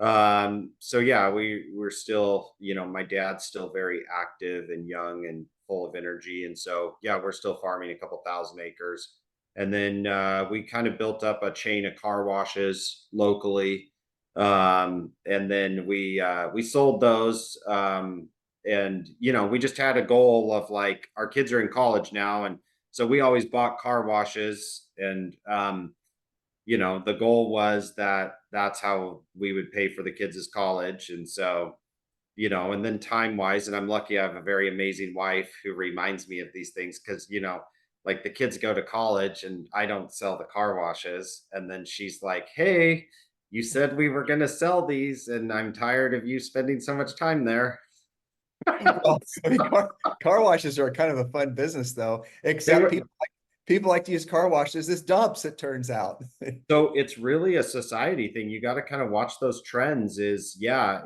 yeah, we're still, my dad's still very active and young and full of energy. And so, yeah, we're still farming a couple thousand acres. And then we kind of built up a chain of car washes locally. And then we sold those. And we just had a goal of, like, our kids are in college now, and so we always bought car washes, and the goal was that that's how we would pay for the kids' college. And so, and then time wise, and I'm lucky I have a very amazing wife who reminds me of these things, because, like, the kids go to college and I don't sell the car washes. And then she's like, hey, you said we were going to sell these, and I'm tired of you spending so much time there. Well, car washes are kind of a fun business, though. They Except were, people like to use car washes as dumps. It turns out. So it's really a society thing. You got to kind of watch those trends. As that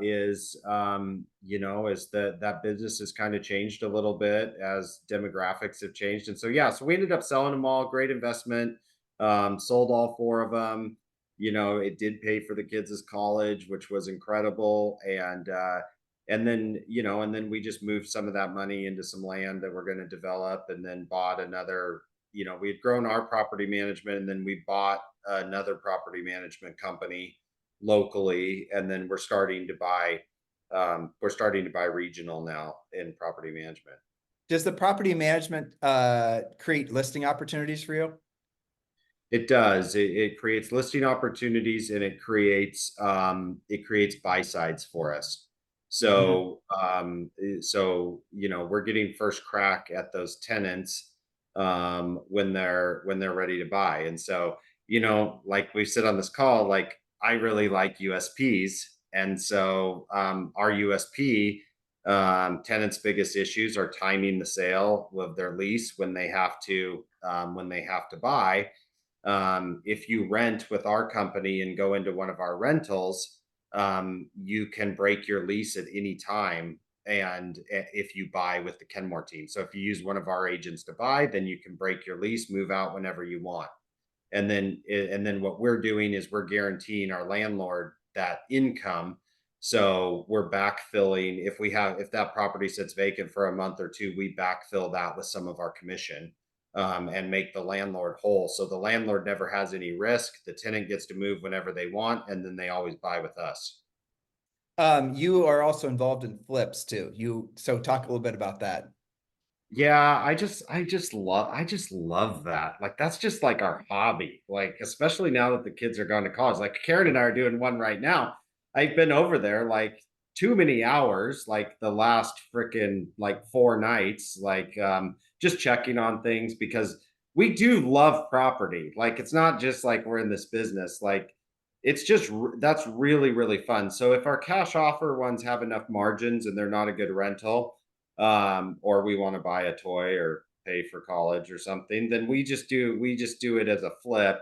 business has kind of changed a little bit as demographics have changed. And so, yeah, so we ended up selling them all. Great investment. Sold all four of them. It did pay for the kids' college, which was incredible. And then we just moved some of that money into some land that we're going to develop, and then bought another. We had grown our property management, and then we bought another property management company locally, and then we're starting to buy regional now in property management. Does the property management create listing opportunities for you? It does. It creates listing opportunities, and it creates buy sides for us. So we're getting first crack at those tenants when they're ready to buy. And so, like we said on this call, like, I really like USPs. And so our USP, tenants' biggest issues are timing the sale of their lease when they have to buy. If you rent with our company and go into one of our rentals, you can break your lease at any time. And if you buy with the Kenmore team, so if you use one of our agents to buy, then you can break your lease, move out whenever you want. And then what we're doing is we're guaranteeing our landlord that income. So we're backfilling. If that property sits vacant for a month or two, we backfill that with some of our commission, and make the landlord whole. So the landlord never has any risk. The tenant gets to move whenever they want, and then they always buy with us. You are also involved in flips too. So talk a little bit about that. Yeah, I just love that. Like that's just like our hobby. Like especially now that the kids are going to college. Like Karen and I are doing one right now. I've been over there like too many hours, like the last freaking like 4 nights, like just checking on things because we do love property. Like it's not just like we're in this business. Like it's just that's really really fun. So if our cash offer ones have enough margins and they're not a good rental, or we want to buy a toy or pay for college or something, then we just do it as a flip.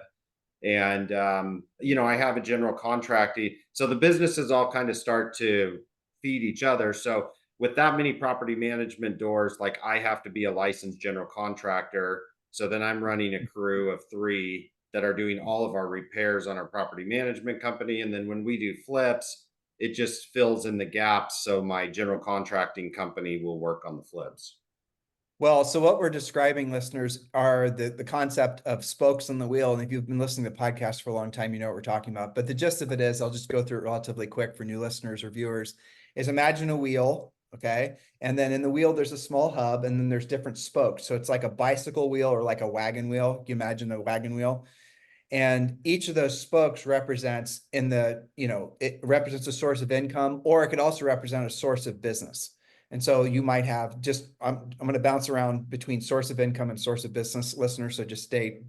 And I have a general contracting, so the businesses all kind of start to feed each other. So with that many property management doors, like I have to be a licensed general contractor. So then I'm running a crew of 3 that are doing all of our repairs on our property management company. And then when we do flips, it just fills in the gaps. So my general contracting company will work on the flips. Well, so what we're describing, listeners, are the concept of spokes on the wheel. And if you've been listening to the podcast for a long time, you know what we're talking about. But the gist of it is, I'll just go through it relatively quick for new listeners or viewers, is imagine a wheel, okay? And then in the wheel, there's a small hub, and then there's different spokes. So it's like a bicycle wheel or like a wagon wheel. You imagine a wagon wheel. And each of those spokes represents it represents a source of income, or it could also represent a source of business. And so you might have I'm going to bounce around between source of income and source of business, listeners. So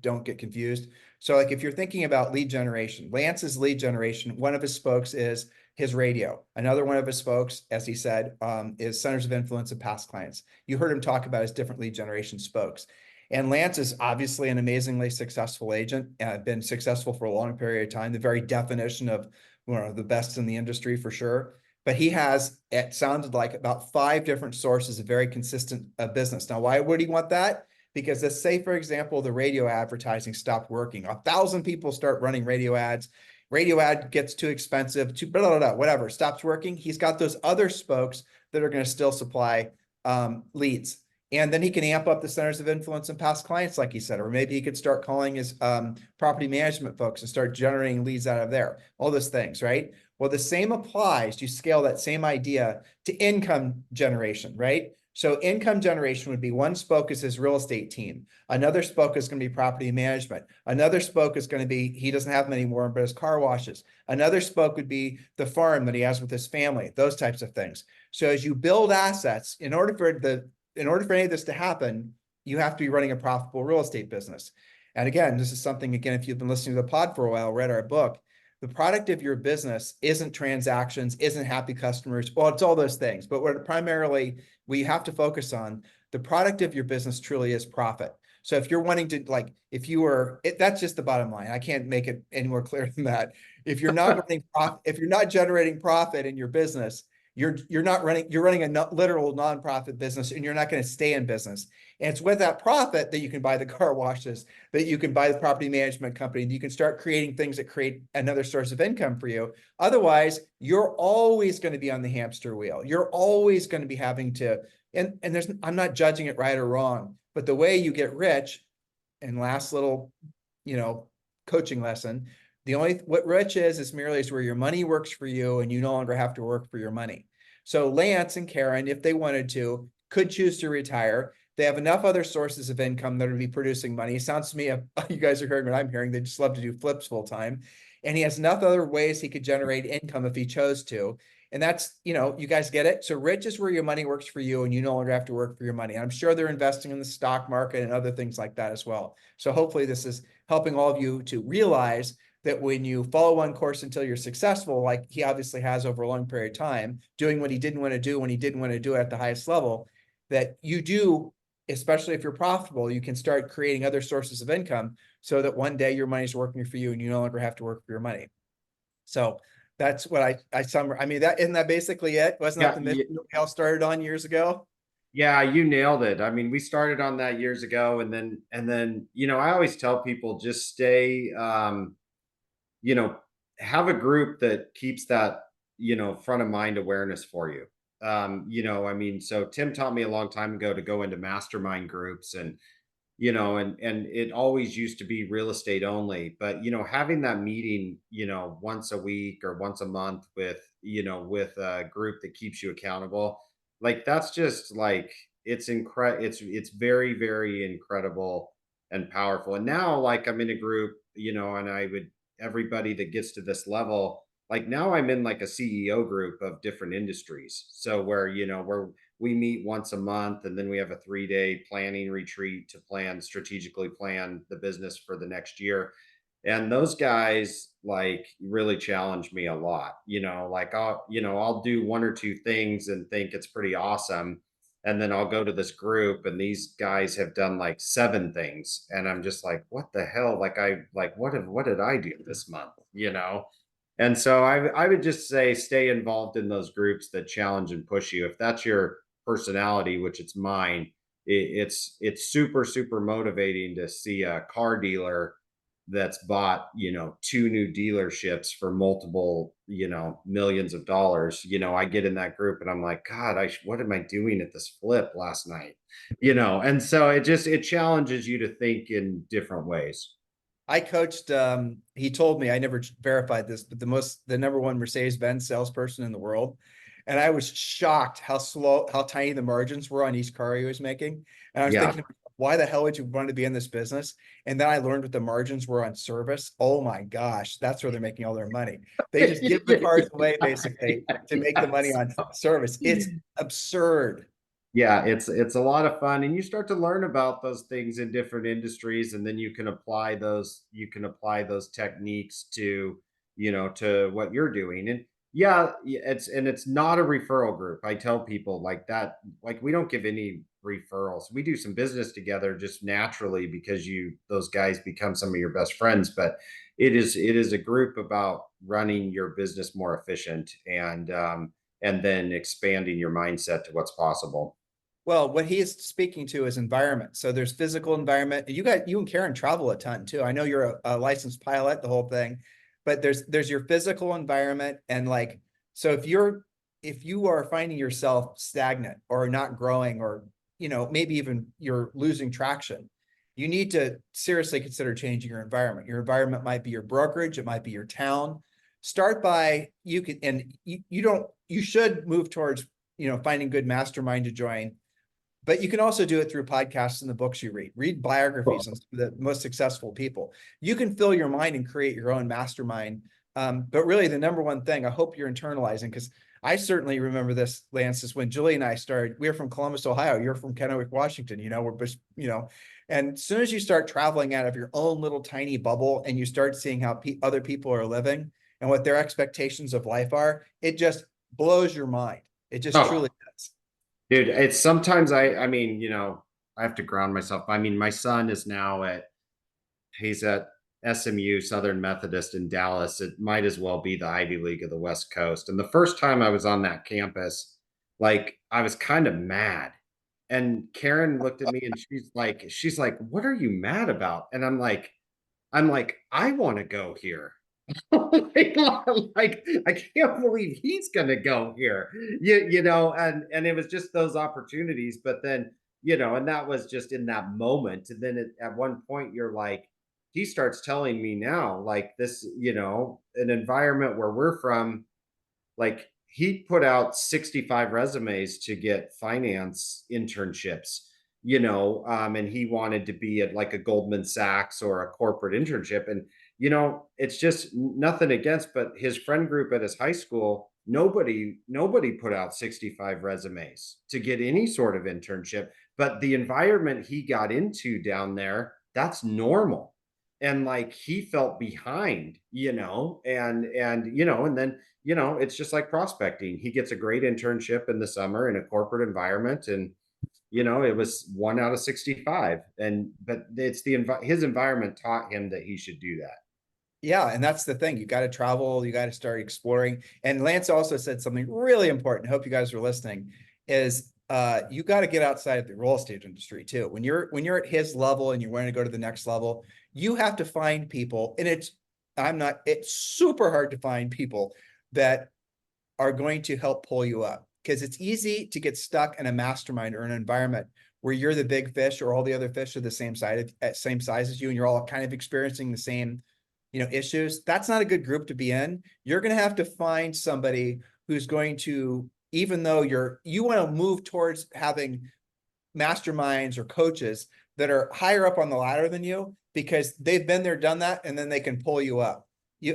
don't get confused. So like if you're thinking about lead generation, Lance's lead generation, one of his spokes is his radio. Another one of his spokes, as he said, is centers of influence and past clients. You heard him talk about his different lead generation spokes. And Lance is obviously an amazingly successful agent, been successful for a long period of time, the very definition of one of the best in the industry for sure. But he has, it sounded like, about 5 different sources of very consistent business. Now, why would he want that? Because let's say, for example, the radio advertising stopped working. 1,000 people start running radio ads. Radio ad gets too expensive, too blah, blah, blah, whatever, stops working. He's got those other spokes that are going to still supply leads. And then he can amp up the centers of influence and past clients, like he said, or maybe he could start calling his property management folks and start generating leads out of there, all those things, right? Well, the same applies. You scale that same idea to income generation, right? So income generation would be one spoke is his real estate team. Another spoke is going to be property management. Another spoke is going to be, he doesn't have them anymore, but his car washes. Another spoke would be the farm that he has with his family, those types of things. So as you build assets, in order for any of this to happen, you have to be running a profitable real estate business. And again, this is something, again, if you've been listening to the pod for a while, read our book, the product of your business isn't transactions, isn't happy customers. Well, it's all those things. But what primarily we have to focus on, the product of your business truly is profit. So if you're wanting to, like, that's just the bottom line. I can't make it any more clear than that. If you're not if you're not generating profit in your business, you're running a literal nonprofit business, and you're not going to stay in business. And it's with that profit that you can buy the car washes, that you can buy the property management company, and you can start creating things that create another source of income for you. Otherwise, you're always going to be on the hamster wheel. You're always going to be having to, I'm not judging it right or wrong, but the way you get rich, and last little, coaching lesson, what rich is merely is where your money works for you and you no longer have to work for your money. So Lance and Karen, if they wanted to, could choose to retire. They have enough other sources of income that are to be producing money. It sounds to me, you guys are hearing what I'm hearing, they just love to do flips full time. And he has enough other ways he could generate income if he chose to. And that's, you guys get it. So rich is where your money works for you and you no longer have to work for your money. And I'm sure they're investing in the stock market and other things like that as well. So hopefully this is helping all of you to realize that when you follow one course until you're successful, like he obviously has over a long period of time, doing what he didn't want to do when he didn't want to do it at the highest level, that you do, especially if you're profitable, you can start creating other sources of income so that one day your money's working for you and you no longer have to work for your money. So that's what I summarize. I mean, isn't that basically it? Wasn't that the mission we all started on years ago? Yeah, you nailed it. I mean, we started on that years ago, and then I always tell people just stay, you know, have a group that keeps that, front of mind awareness for you. I mean, so Tim taught me a long time ago to go into mastermind groups, and and it always used to be real estate only, but having that meeting, once a week or once a month with a group that keeps you accountable, like that's just like it's very, very incredible and powerful. And now like I'm in a group, and I would everybody that gets to this level, like now I'm in like a CEO group of different industries. So where we meet once a month, and then we have a 3-day planning retreat to strategically plan the business for the next year. And those guys like really challenge me a lot. Like I'll do one or two things and think it's pretty awesome. And then I'll go to this group and these guys have done like 7 things. And I'm just like, what the hell? What did I do this month? And so I would just say stay involved in those groups that challenge and push you. If that's your personality, which it's mine, it's super, super motivating to see a car dealer that's bought 2 new dealerships for multiple millions of dollars. I get in that group and I'm like, god, what am I doing at this flip last night? And so it challenges you to think in different ways. I coached, he told me, I never verified this, but the number one Mercedes-Benz salesperson in the world. And I was shocked how tiny the margins were on each car he was making. And I was Yeah. thinking, why the hell would you want to be in this business? And then I learned what the margins were on service. Oh my gosh, that's where they're making all their money. They just give the cars away basically to make the money on service. It's absurd. Yeah, it's a lot of fun, and you start to learn about those things in different industries, and then you can apply those techniques to what you're doing. And yeah, it's not a referral group. I tell people like that, like we don't give any referrals. We do some business together just naturally because those guys become some of your best friends, but it is a group about running your business more efficient and then expanding your mindset to what's possible. Well, what he is speaking to is environment. So there's physical environment. You and Karen travel a ton too. I know you're a licensed pilot, the whole thing, but there's your physical environment. And like, so if you are finding yourself stagnant or not growing, or, maybe even you're losing traction, you need to seriously consider changing your environment. Your environment might be your brokerage. It might be your town. Start by, you should move towards, finding good mastermind to join. But you can also do it through podcasts and the books you read. Read biographies on the most successful people. You can fill your mind and create your own mastermind. But really, the number one thing I hope you're internalizing, because I certainly remember this, Lance, is when Julie and I started. We're from Columbus, Ohio. You're from Kennewick, Washington. We're just, and as soon as you start traveling out of your own little tiny bubble and you start seeing how other people are living and what their expectations of life are, it just blows your mind. It just truly does. Dude, it's sometimes I have to ground myself. I mean, my son is now he's at SMU, Southern Methodist in Dallas. It might as well be the Ivy League of the West Coast. And the first time I was on that campus, like I was kind of mad. And Karen looked at me and she's like, what are you mad about? And I'm like, I want to go here. like I can't believe he's gonna go here. And it was just those opportunities, but then and that was just in that moment. And then at one point you're like, he starts telling me now, like this, an environment where we're from, like he put out 65 resumes to get finance internships, and he wanted to be at like a Goldman Sachs or a corporate internship. And it's just nothing against, but his friend group at his high school, nobody put out 65 resumes to get any sort of internship. But the environment he got into down there, that's normal. And like he felt behind, and then it's just like prospecting. He gets a great internship in the summer in a corporate environment, and it was 1 out of 65. But it's his environment taught him that he should do that. Yeah, and that's the thing. You got to travel, you got to start exploring. And Lance also said something really important. I hope you guys are listening, is you got to get outside of the real estate industry too. When you're at his level and you want to go to the next level, you have to find people, and it's super hard to find people that are going to help pull you up, because it's easy to get stuck in a mastermind or an environment where you're the big fish or all the other fish are the same size as you, and you're all kind of experiencing the same, issues. That's not a good group to be in. You're going to have to find somebody who's going to, even though you want to move towards having masterminds or coaches that are higher up on the ladder than you, because they've been there, done that, and then they can pull you up.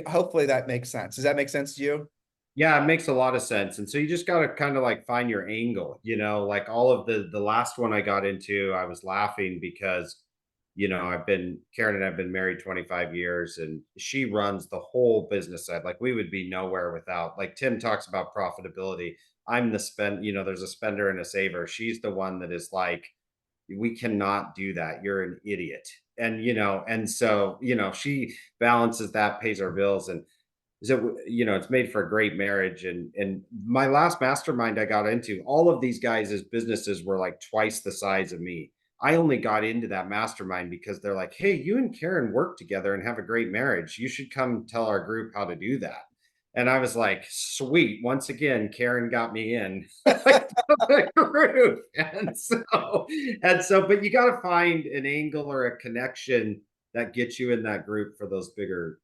Hopefully that makes sense. Does that make sense to you? Yeah, it makes a lot of sense. And so you just got to kind of like find your angle, like all of the last one I got into, I was laughing because, Karen and I've been married 25 years, and she runs the whole business side. Like we would be nowhere without, like Tim talks about profitability. I'm the there's a spender and a saver. She's the one that is like, we cannot do that. You're an idiot. And so, she balances that, pays our bills. And so, it's made for a great marriage. And my last mastermind I got into, all of these guys' businesses were like twice the size of me. I only got into that mastermind because they're like, hey, you and Karen work together and have a great marriage. You should come tell our group how to do that. And I was like, sweet. Once again, Karen got me in the group. But you got to find an angle or a connection that gets you in that group for those bigger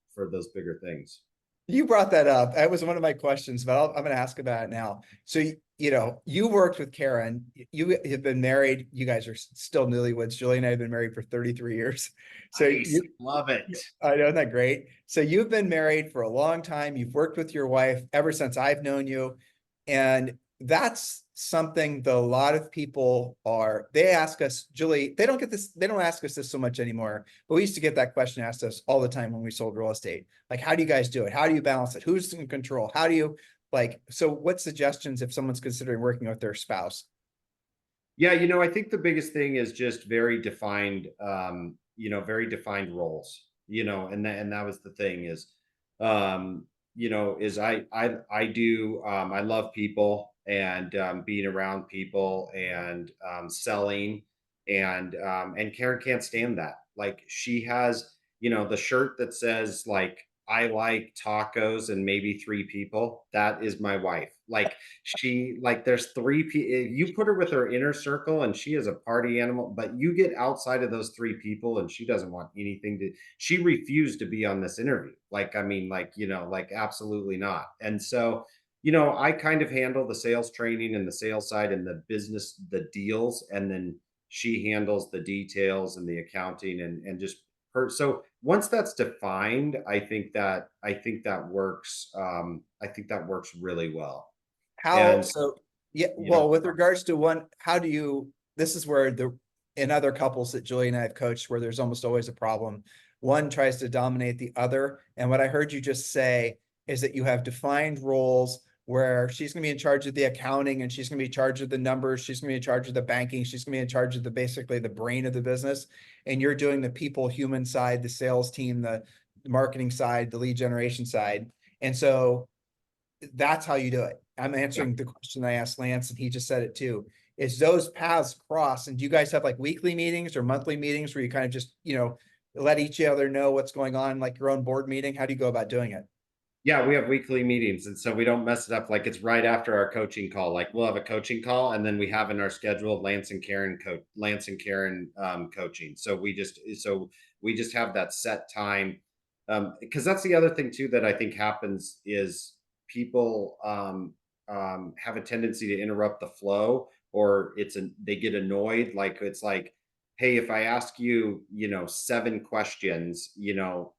things. You brought that up. That was one of my questions, but I'm going to ask about it now. So, you worked with Karen. You have been married. You guys are still newlyweds. Julie and I have been married for 33 years. So Nice. Love it. I know, isn't that great? So you've been married for a long time. You've worked with your wife ever since I've known you. And that's something that a lot of people they ask us, Julie, they don't ask us this so much anymore, but we used to get that question asked us all the time when we sold real estate. Like, how do you guys do it? How do you balance it? Who's in control? How do you so what suggestions if someone's considering working with their spouse? Yeah, I think the biggest thing is just very defined, very defined roles, and that was the thing is, is I love people and being around people and selling, and Karen can't stand that. Like she has, the shirt that says like, I like tacos and maybe three people. That is my wife. Like there's three people. You put her with her inner circle and she is a party animal, but you get outside of those three people and she doesn't want anything she refused to be on this interview. Like, I mean, absolutely not. And so, I kind of handle the sales training and the sales side and the business, the deals, and then she handles the details and the accounting and just her. So once that's defined, I think that works. I think that works really well. And yeah, well, with regards to this is where in other couples that Julie and I have coached, where there's almost always a problem. One tries to dominate the other. And what I heard you just say is that you have defined roles where she's going to be in charge of the accounting and she's going to be in charge of the numbers. She's going to be in charge of the banking. She's going to be in charge of basically the brain of the business. And you're doing the people, human side, the sales team, the marketing side, the lead generation side. And so that's how you do it. I'm answering the question I asked Lance, and he just said it too. Is those paths cross? And do you guys have like weekly meetings or monthly meetings where you kind of just, let each other know what's going on, like your own board meeting? How do you go about doing it? Yeah, we have weekly meetings, and so we don't mess it up. Like it's right after our coaching call. Like we'll have a coaching call, and then we have in our schedule Lance and Karen coaching. So we just have that set time, because that's the other thing too that I think happens is people have a tendency to interrupt the flow, or they get annoyed. Like it's like, hey, if I ask you, 7 questions,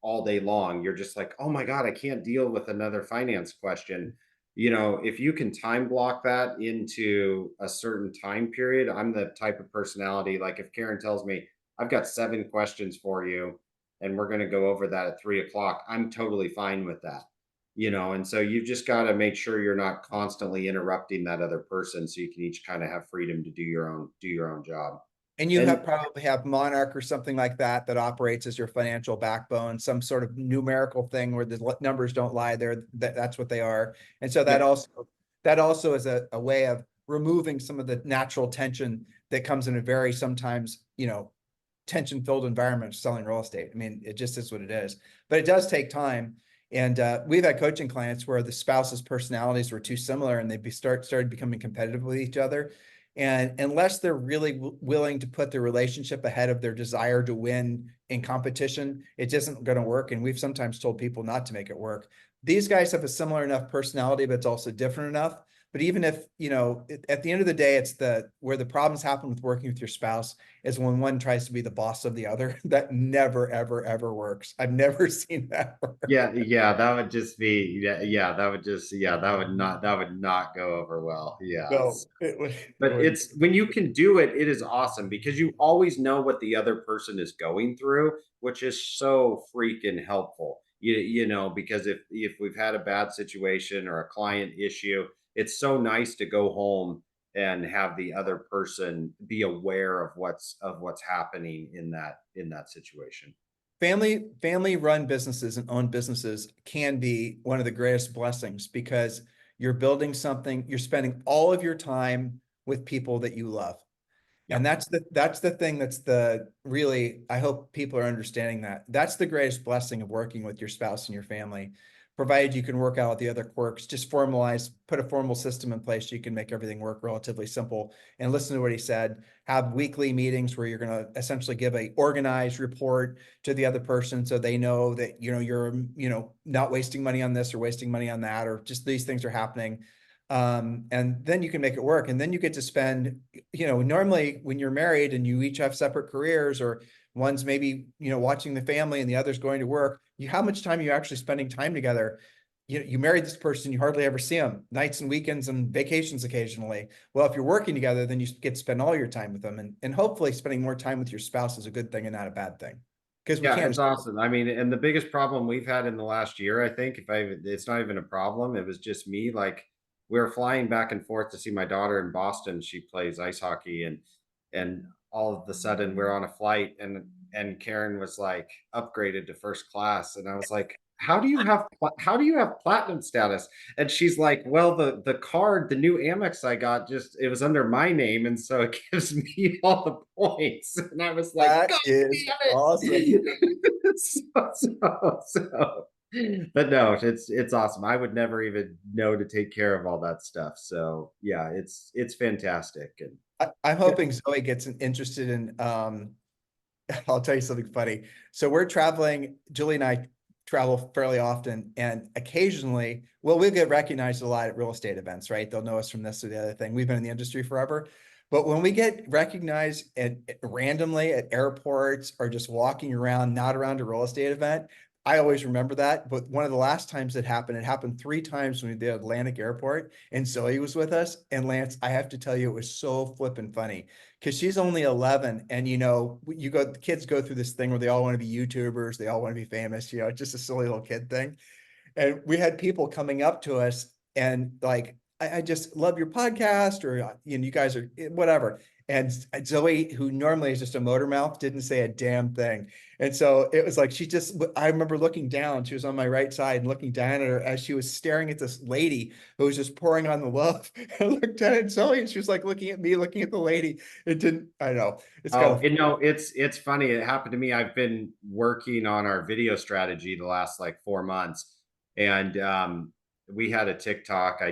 all day long, you're just like, oh my God, I can't deal with another finance question. If you can time block that into a certain time period, I'm the type of personality, like if Karen tells me, I've got 7 questions for you, and we're going to go over that at 3 o'clock, I'm totally fine with that. And so you've just got to make sure you're not constantly interrupting that other person, so you can each kind of have freedom to do your own job. And you probably have Monarch or something like that operates as your financial backbone, some sort of numerical thing where the numbers don't lie there. That's what they are. And so that also is a way of removing some of the natural tension that comes in a very sometimes, tension-filled environment of selling real estate. I mean, it just is what it is. But it does take time. And we've had coaching clients where the spouses' personalities were too similar and they started becoming competitive with each other. And unless they're really willing to put their relationship ahead of their desire to win in competition, it isn't going to work. And we've sometimes told people not to make it work. These guys have a similar enough personality, but it's also different enough. But even if, at the end of the day, it's where the problems happen with working with your spouse is when one tries to be the boss of the other. That never, ever, ever works. I've never seen that work. Yeah, that would just be that would not go over well. No, Yes. it But would. it's when you can do it, it is awesome because you always know what the other person is going through, which is so freaking helpful. Because if we've had a bad situation or a client issue, it's so nice to go home and have the other person be aware of what's happening in that situation. Family run businesses and owned businesses can be one of the greatest blessings because you're building something, you're spending all of your time with people that you love. And Yep. that's the thing that's the really, I hope people are understanding that. That's the greatest blessing of working with your spouse and your family, provided you can work out the other quirks, just put a formal system in place. You can make everything work relatively simple and listen to what he said. Have weekly meetings where you're going to essentially give a organized report to the other person so they know that, you're, not wasting money on this or wasting money on that, or just these things are happening. And then you can make it work. And then you get to spend, normally when you're married and you each have separate careers, or one's maybe, watching the family and the other's going to work, how much time are you actually spending time together? You married this person, you hardly ever see them, nights and weekends and vacations occasionally. Well, if you're working together, then you get to spend all your time with them, and hopefully spending more time with your spouse is a good thing and not a bad thing. Because we Yeah, can't. it's awesome. I mean, and the biggest problem we've had in the last year, I think, it's not even a problem. It was just me. Like we were flying back and forth to see my daughter in Boston. She plays ice hockey, and all of a sudden we're on a flight, and Karen was like upgraded to first class, and I was like, how do you have platinum status? And she's like, well, the card, the new Amex I got, just it was under my name, and so it gives me all the points. And I was like, That God is damn awesome. it. But no, it's awesome. I would never even know to take care of all that stuff. So yeah, it's fantastic. And I'm hoping Zoe gets interested in I'll tell you something funny. So we're traveling, Julie and I travel fairly often, and occasionally, well, we'll get recognized a lot at real estate events, right? They'll know us from this or the other thing. We've been in the industry forever. But when we get recognized randomly at airports or just walking around, not around a real estate event, I always remember that. But one of the last times it happened 3 times when we did Atlantic Airport, and Zoe was with us. And Lance, I have to tell you, it was so flippin' funny because she's only 11, and the kids go through this thing where they all want to be YouTubers, they all want to be famous, it's just a silly little kid thing. And we had people coming up to us and like, I just love your podcast, or you guys are whatever. And Zoe, who normally is just a motor mouth, didn't say a damn thing. And so it was like I remember looking down, she was on my right side and looking down at her as she was staring at this lady who was just pouring on the love. I looked down at Zoe and she was like looking at me, looking at the lady. It didn't, I don't know. It's kind oh, of it's funny. It happened to me. I've been working on our video strategy the last like 4 months, and we had a TikTok. I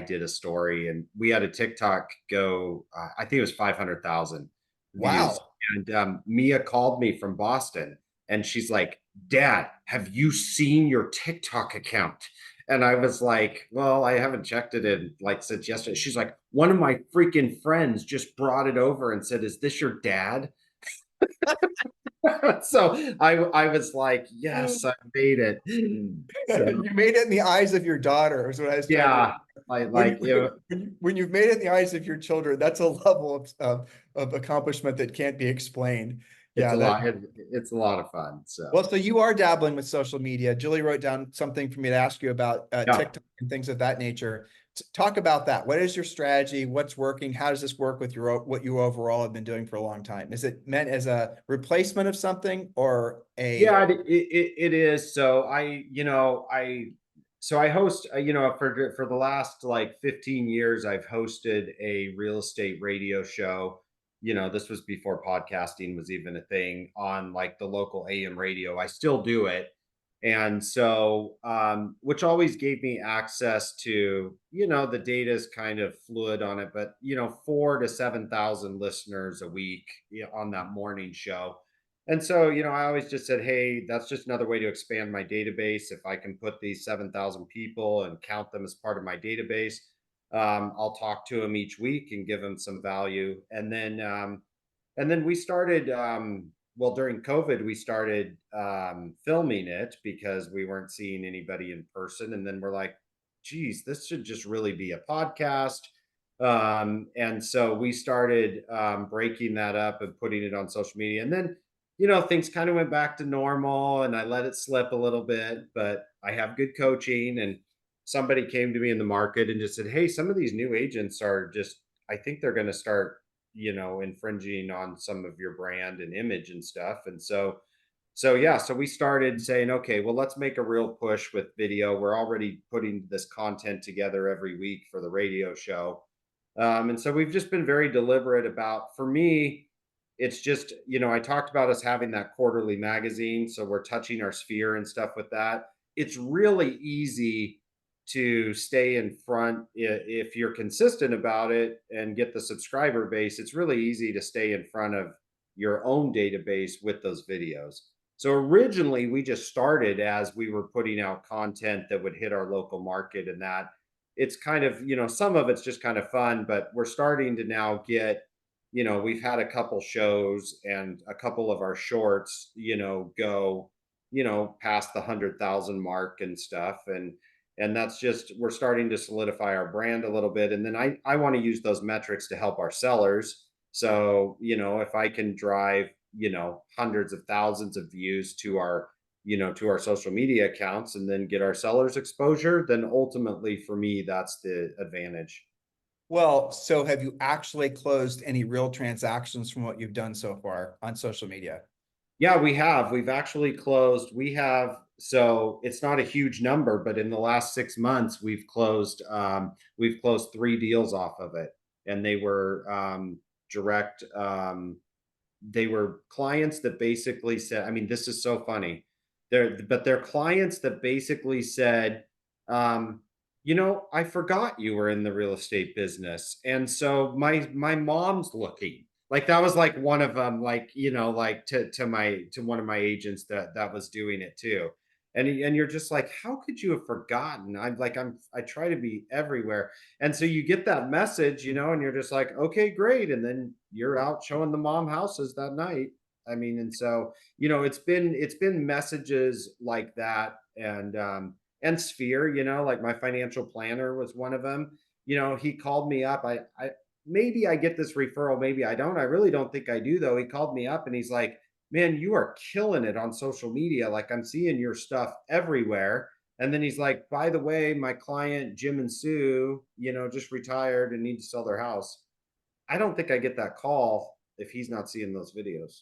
did a story, and we had a TikTok go. I think it was 500,000 views. wow. And Mia called me from Boston, and she's like, "Dad, have you seen your TikTok account?" And I was like, well, I haven't checked it in like since yesterday. She's like, one of my freaking friends just brought it over and said, "Is this your dad?" So I was like, yes, I made it. So You made it in the eyes of your daughter, is what I was trying to. yeah, When, when you've made it in the eyes of your children, that's a level of accomplishment that can't be explained. it's Yeah, a that. lot. It's a lot of fun. So Well, so you are dabbling with social media. Julie wrote down something for me to ask you about yeah. TikTok and things of that nature. Talk about that. What is your strategy? What's working? How does this work with what you overall have been doing for a long time? Is it meant as a replacement of something or a? Yeah, it is. So I host, for the last like 15 years, I've hosted a real estate radio show. This was before podcasting was even a thing on like the local AM radio. I still do it. And so, which always gave me access to, the data is kind of fluid on it, but, 4 to 7,000 listeners a week, on that morning show. And so, I always just said, hey, that's just another way to expand my database. If I can put these 7,000 people and count them as part of my database, I'll talk to them each week and give them some value. And then we started, well, during COVID, we started filming it because we weren't seeing anybody in person. And then we're like, geez, this should just really be a podcast. And so we started breaking that up and putting it on social media. And then, things kind of went back to normal and I let it slip a little bit, but I have good coaching. And somebody came to me in the market and just said, hey, some of these new agents are just, I think they're going to start infringing on some of your brand and image and stuff. And so yeah, so we started saying, okay, well, let's make a real push with video. We're already putting this content together every week for the radio show. And so we've just been very deliberate about, for me, it's just, I talked about us having that quarterly magazine. So we're touching our sphere and stuff with that. It's really easy to stay in front if you're consistent about it and get the subscriber base. It's really easy to stay in front of your own database with those videos. So originally we just started as we were putting out content that would hit our local market, and that it's kind of, some of it's just kind of fun, but we're starting to now get, we've had a couple shows and a couple of our shorts, go, past the 100,000 mark and stuff. And that's just, we're starting to solidify our brand a little bit. And then I want to use those metrics to help our sellers. So, if I can drive, hundreds of thousands of views to our, to our social media accounts and then get our sellers exposure, then ultimately for me, that's the advantage. Well, so have you actually closed any real transactions from what you've done so far on social media? Yeah, we have. We've actually closed. We have, so it's not a huge number, but in the last 6 months, we've closed 3 deals off of it. And they were direct, they were clients that basically said, I mean, this is so funny. They're clients that basically said, I forgot you were in the real estate business. And so my mom's looking. Like that was like one of them, like, like to one of my agents that was doing it too. And you're just like, how could you have forgotten? I try to be everywhere. And so you get that message, and you're just like, okay, great. And then you're out showing the mom houses that night. I mean, and so, it's been messages like that. And Sphere, like my financial planner was one of them. He called me up. I maybe I get this referral, maybe I don't. I really don't think I do, though. He called me up and he's like, man, you are killing it on social media. Like I'm seeing your stuff everywhere. And then he's like, by the way, my client, Jim and Sue, just retired and need to sell their house. I don't think I get that call if he's not seeing those videos.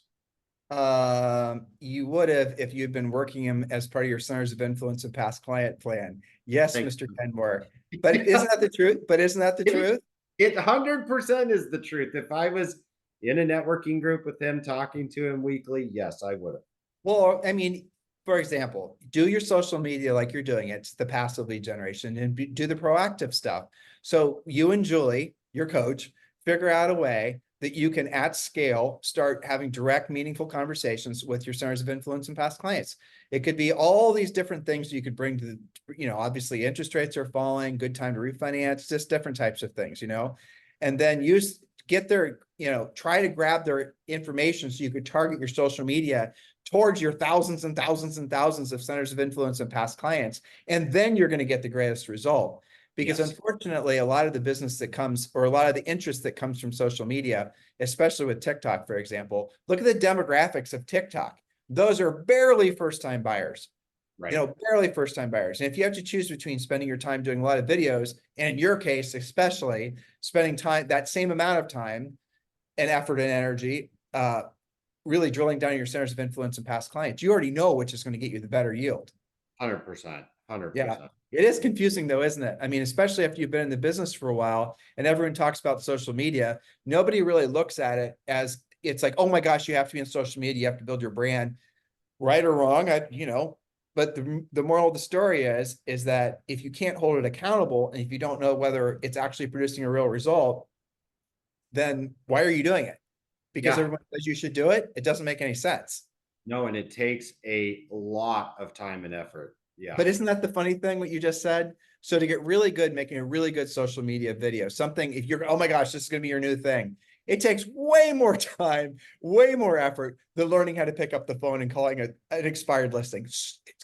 You would have if you'd been working him as part of your centers of influence and past client plan. Yes, Thank Mr. Kenmore. But isn't that the truth? But isn't that the truth? It 100% is the truth. If I was in a networking group with him, talking to him weekly, yes, I would have. Well, I mean, for example, do your social media like you're doing it. It's the passive lead generation, and do the proactive stuff. So you and Julie, your coach, figure out a way that you can at scale start having direct, meaningful conversations with your centers of influence and past clients. It could be all these different things you could bring to the, obviously interest rates are falling, good time to refinance, just different types of things, and then get their, try to grab their information so you could target your social media towards your thousands and thousands and thousands of centers of influence and past clients. And then you're going to get the greatest result. Because yes, unfortunately, a lot of the business that comes, or a lot of the interest that comes from social media, especially with TikTok, for example, look at the demographics of TikTok. Those are barely first-time buyers, right? Barely first-time buyers. And if you have to choose between spending your time doing a lot of videos, and in your case, especially spending time, that same amount of time and effort and energy, really drilling down your centers of influence and past clients, you already know which is going to get you the better yield. 100%. Yeah. It is confusing though, isn't it? I mean, especially after you've been in the business for a while and everyone talks about social media, nobody really looks at it as it's like, oh my gosh, you have to be in social media, you have to build your brand. Right or wrong, but the moral of the story is that if you can't hold it accountable, and if you don't know whether it's actually producing a real result, then why are you doing it? Because Yeah. everyone says you should do it. It doesn't make any sense. No, and it takes a lot of time and effort. Yeah. But isn't that the funny thing, what you just said? So to get really good, making a really good social media video, something, if you're, oh my gosh, this is going to be your new thing. It takes way more time, way more effort than learning how to pick up the phone and calling an expired listing.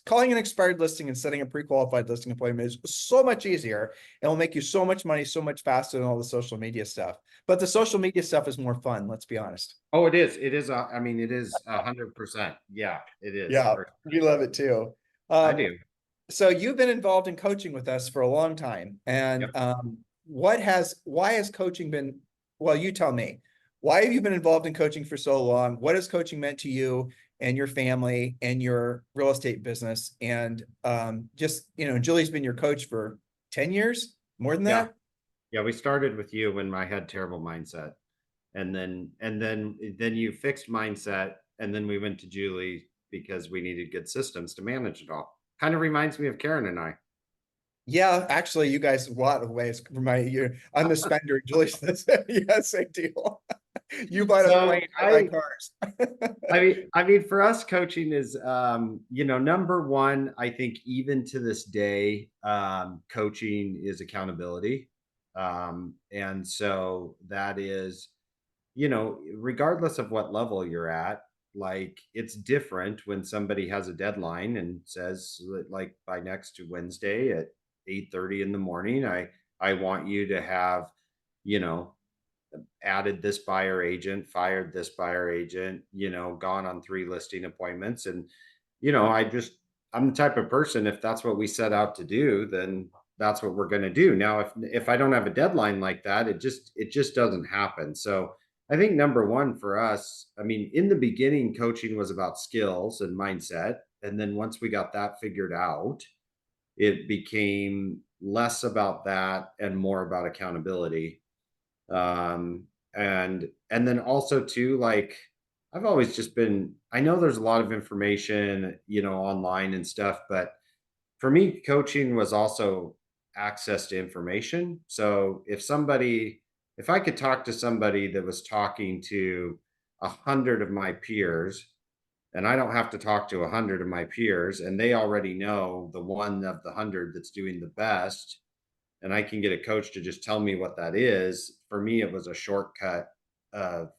Calling an expired listing and setting a pre-qualified listing appointment is so much easier. It will make you so much money, so much faster than all the social media stuff. But the social media stuff is more fun, let's be honest. Oh, it is. It is. I mean, it is 100%. Yeah, it is. Yeah, we love it too. I Um, do. so you've been involved in coaching with us for a long time. And Yep. why has coaching been, well, you tell me, why have you been involved in coaching for so long? What has coaching meant to you and your family and your real estate business? And just, Julie's been your coach for 10 years, more than Yeah. that? Yeah. We started with you when I had terrible mindset. And then you fixed mindset. And then we went to Julie because we needed good systems to manage it all. Kind of reminds me of Karen and I. Yeah, actually, you guys, a lot of ways remind you. I'm the spender, Julie's the, yeah, same deal. You buy a So plane, I buy cars. I mean, for us, coaching is, number one. I think even to this day, coaching is accountability, and so that is, regardless of what level you're at, like it's different when somebody has a deadline and says, like by next Wednesday at 8:30 in the morning, I want you to have, you know, added this buyer agent, fired this buyer agent, gone on 3 listing appointments. And, I'm the type of person, if that's what we set out to do, then that's what we're going to do. Now, if I don't have a deadline like that, it just doesn't happen. So I think number one for us, I mean, in the beginning, coaching was about skills and mindset. And then once we got that figured out, it became less about that and more about accountability. And then also too, like I've always just been, I know there's a lot of information, online and stuff, but for me coaching was also access to information. So if I could talk to somebody that was talking to 100 of my peers, and I don't have to talk to 100 of my peers, and they already know the one of the 100 that's doing the best, and I can get a coach to just tell me what that is. For me, it was a shortcut of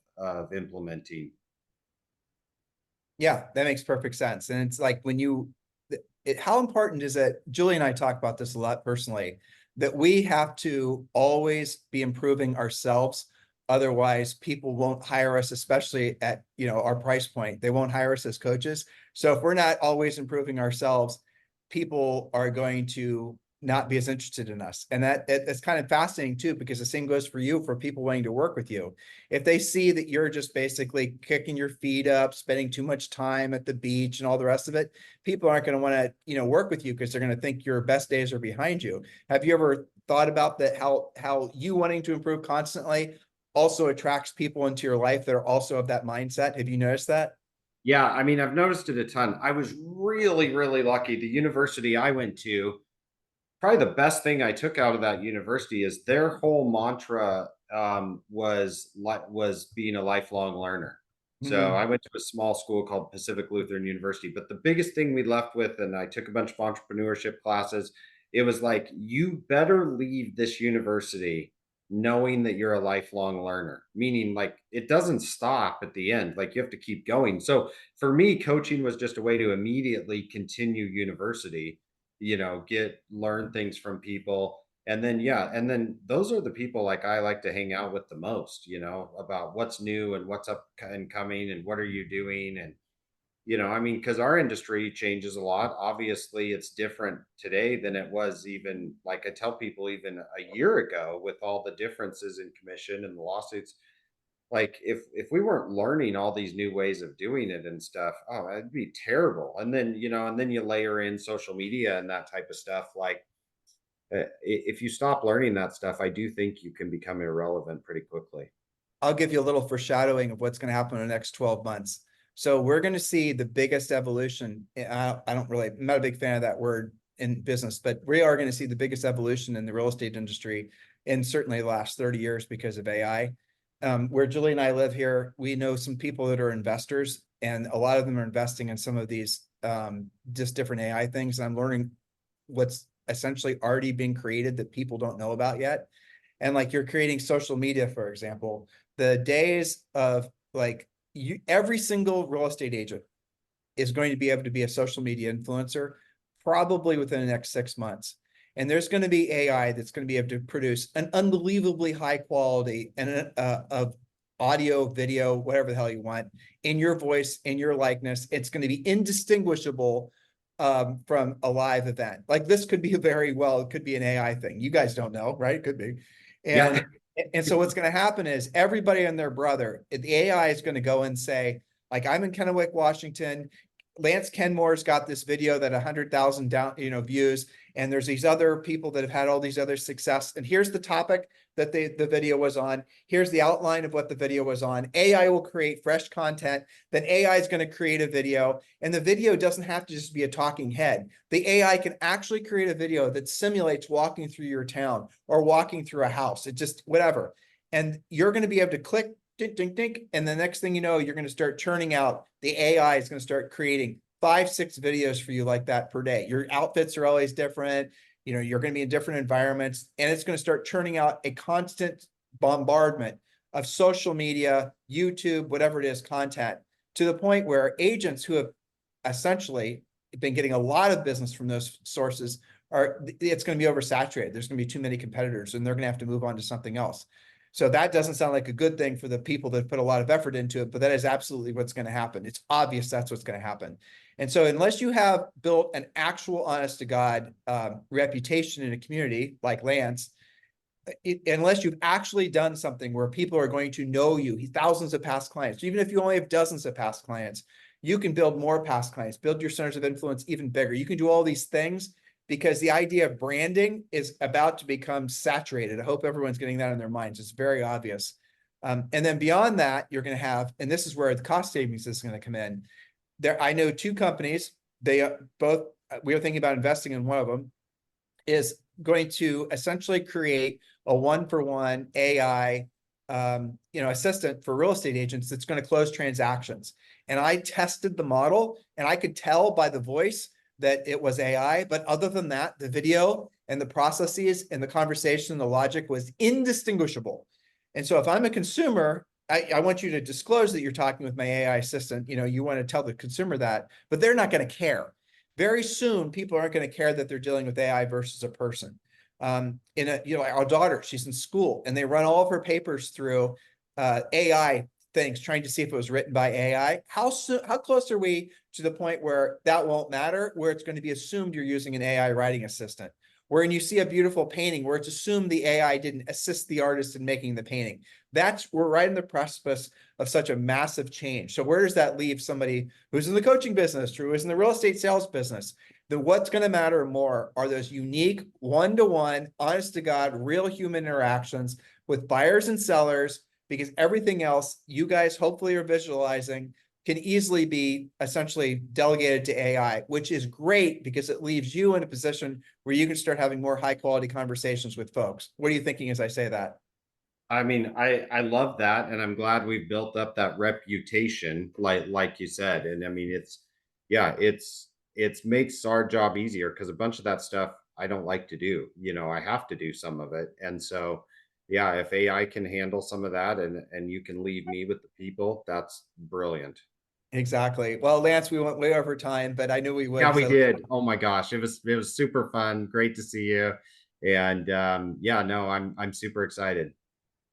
implementing. Yeah, that makes perfect sense. And it's like when how important is it? Julie and I talk about this a lot personally, that we have to always be improving ourselves. Otherwise, people won't hire us, especially at, our price point. They won't hire us as coaches. So if we're not always improving ourselves, people are going to not be as interested in us. And it's kind of fascinating too, because the same goes for you, for people wanting to work with you. If they see that you're just basically kicking your feet up, spending too much time at the beach and all the rest of it, people aren't going to want to, work with you because they're going to think your best days are behind you. Have you ever thought about that? How you wanting to improve constantly also attracts people into your life that are also of that mindset? Have you noticed that? Yeah, I mean, I've noticed it a ton. I was really, really lucky. The university I went to, probably the best thing I took out of that university is their whole mantra was being a lifelong learner. So Mm. I went to a small school called Pacific Lutheran University, but the biggest thing we left with, and I took a bunch of entrepreneurship classes, it was like, you better leave this university knowing that you're a lifelong learner, meaning like it doesn't stop at the end, like you have to keep going. So for me, coaching was just a way to immediately continue university, learn things from people. And then, yeah, and then those are the people like I like to hang out with the most, about what's new and what's up and coming and what are you doing. And I mean, because our industry changes a lot. Obviously it's different today than it was, even like I tell people, even a year ago, with all the differences in commission and the lawsuits. Like if we weren't learning all these new ways of doing it and stuff, oh, that'd be terrible. And then, and then you layer in social media and that type of stuff. Like if you stop learning that stuff, I do think you can become irrelevant pretty quickly. I'll give you a little foreshadowing of what's going to happen in the next 12 months. So we're going to see the biggest evolution. I don't really, I'm not a big fan of that word in business, but we are going to see the biggest evolution in the real estate industry in certainly the last 30 years because of AI. Where Julie and I live here, we know some people that are investors, and a lot of them are investing in some of these just different AI things. And I'm learning what's essentially already being created that people don't know about yet. And like you're creating social media, for example, the days of like every single real estate agent is going to be able to be a social media influencer probably within the next 6 months. And there's going to be AI that's going to be able to produce an unbelievably high quality and of audio, video, whatever the hell you want, in your voice, in your likeness. It's going to be indistinguishable from a live event. Like this could be it could be an AI thing. You guys don't know, right? It could be. And so what's going to happen is everybody and their brother, the AI is going to go and say, like, I'm in Kennewick, Washington. Lance Kenmore's got this video that 100,000 views, and there's these other people that have had all these other success. And here's the topic that the video was on. Here's the outline of what the video was on. AI will create fresh content. Then AI is going to create a video, and the video doesn't have to just be a talking head. The AI can actually create a video that simulates walking through your town or walking through a house. It just whatever, and you're going to be able to click. Ding, ding, ding. And the next thing you know, you're going to start churning out. The AI is going to start creating 5-6 videos for you like that per day. Your outfits are always different. You're going to be in different environments, and it's going to start churning out a constant bombardment of social media, YouTube, whatever it is, content, to the point where agents who have essentially been getting a lot of business from those sources it's going to be oversaturated. There's going to be too many competitors, and they're going to have to move on to something else. So that doesn't sound like a good thing for the people that put a lot of effort into it, but that is absolutely what's going to happen. It's obvious that's what's going to happen. And so unless you have built an actual honest to God reputation in a community like Lance, unless you've actually done something where people are going to know you, thousands of past clients, even if you only have dozens of past clients, you can build more past clients, build your centers of influence even bigger. You can do all these things because the idea of branding is about to become saturated. I hope everyone's getting that in their minds. It's very obvious. And then beyond that, you're going to have, and this is where the cost savings is going to come in. I know 2 companies, we were thinking about investing in one of them, is going to essentially create a 1-for-1 AI assistant for real estate agents that's going to close transactions. And I tested the model, and I could tell by the voice that it was AI, but other than that, the video and the processes and the conversation and the logic was indistinguishable. And so if I'm a consumer, I want you to disclose that you're talking with my AI assistant. You want to tell the consumer that, but they're not going to care. Very soon, people aren't going to care that they're dealing with AI versus a person. Our daughter, she's in school, and they run all of her papers through AI things, trying to see if it was written by AI. How close are we to the point where that won't matter, where it's going to be assumed you're using an AI writing assistant? When you see a beautiful painting, where it's assumed the AI didn't assist the artist in making the painting. We're right in the precipice of such a massive change. So where does that leave somebody who's in the coaching business, who's in the real estate sales business? Then what's going to matter more are those unique one-to-one, honest to God, real human interactions with buyers and sellers, because everything else you guys hopefully are visualizing can easily be essentially delegated to AI, which is great because it leaves you in a position where you can start having more high quality conversations with folks. What are you thinking as I say that? I mean, I love that, and I'm glad we've built up that reputation, like you said. And I mean, it's makes our job easier, because a bunch of that stuff I don't like to do. I have to do some of it, and so yeah, if AI can handle some of that, and you can leave me with the people, that's brilliant. Exactly. Well, Lance, we went way over time, but I knew we would. Yeah, we So did. Oh my gosh, it was super fun. Great to see you. And yeah, no, I'm super excited.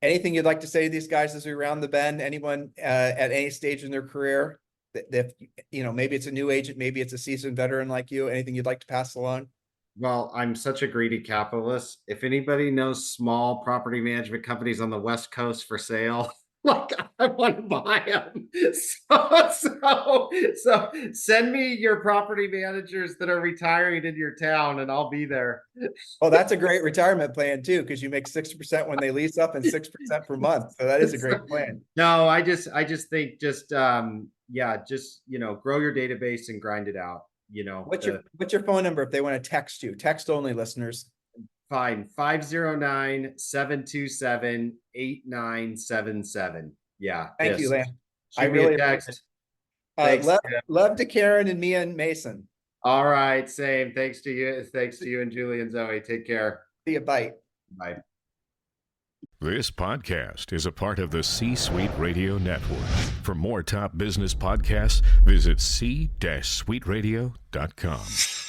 anything you'd like to say to these guys as we round the bend? Anyone at any stage in their career that maybe it's a new agent, maybe it's a seasoned veteran like you, anything you'd like to pass along? Well, I'm such a greedy capitalist. If anybody knows small property management companies on the West Coast for sale, Like, I want to buy them. So send me your property managers that are retiring in your town, and I'll be there. Well, that's a great retirement plan too, because you make 6% when they lease up and 6% per month. So that is a great plan. No, I just think yeah, just, grow your database and grind it out. What's your phone number if they want to text you? Text only, listeners. Fine. 509-727-8977. Yeah. Thank you, Lamb. I really appreciate it. Love to Karen and Mia and Mason. All right. Same. Thanks to you. Thanks to you and Julie and Zoe. Take care. See you. Bye. Bye. This podcast is a part of the C-Suite Radio Network. For more top business podcasts, visit c-suiteradio.com.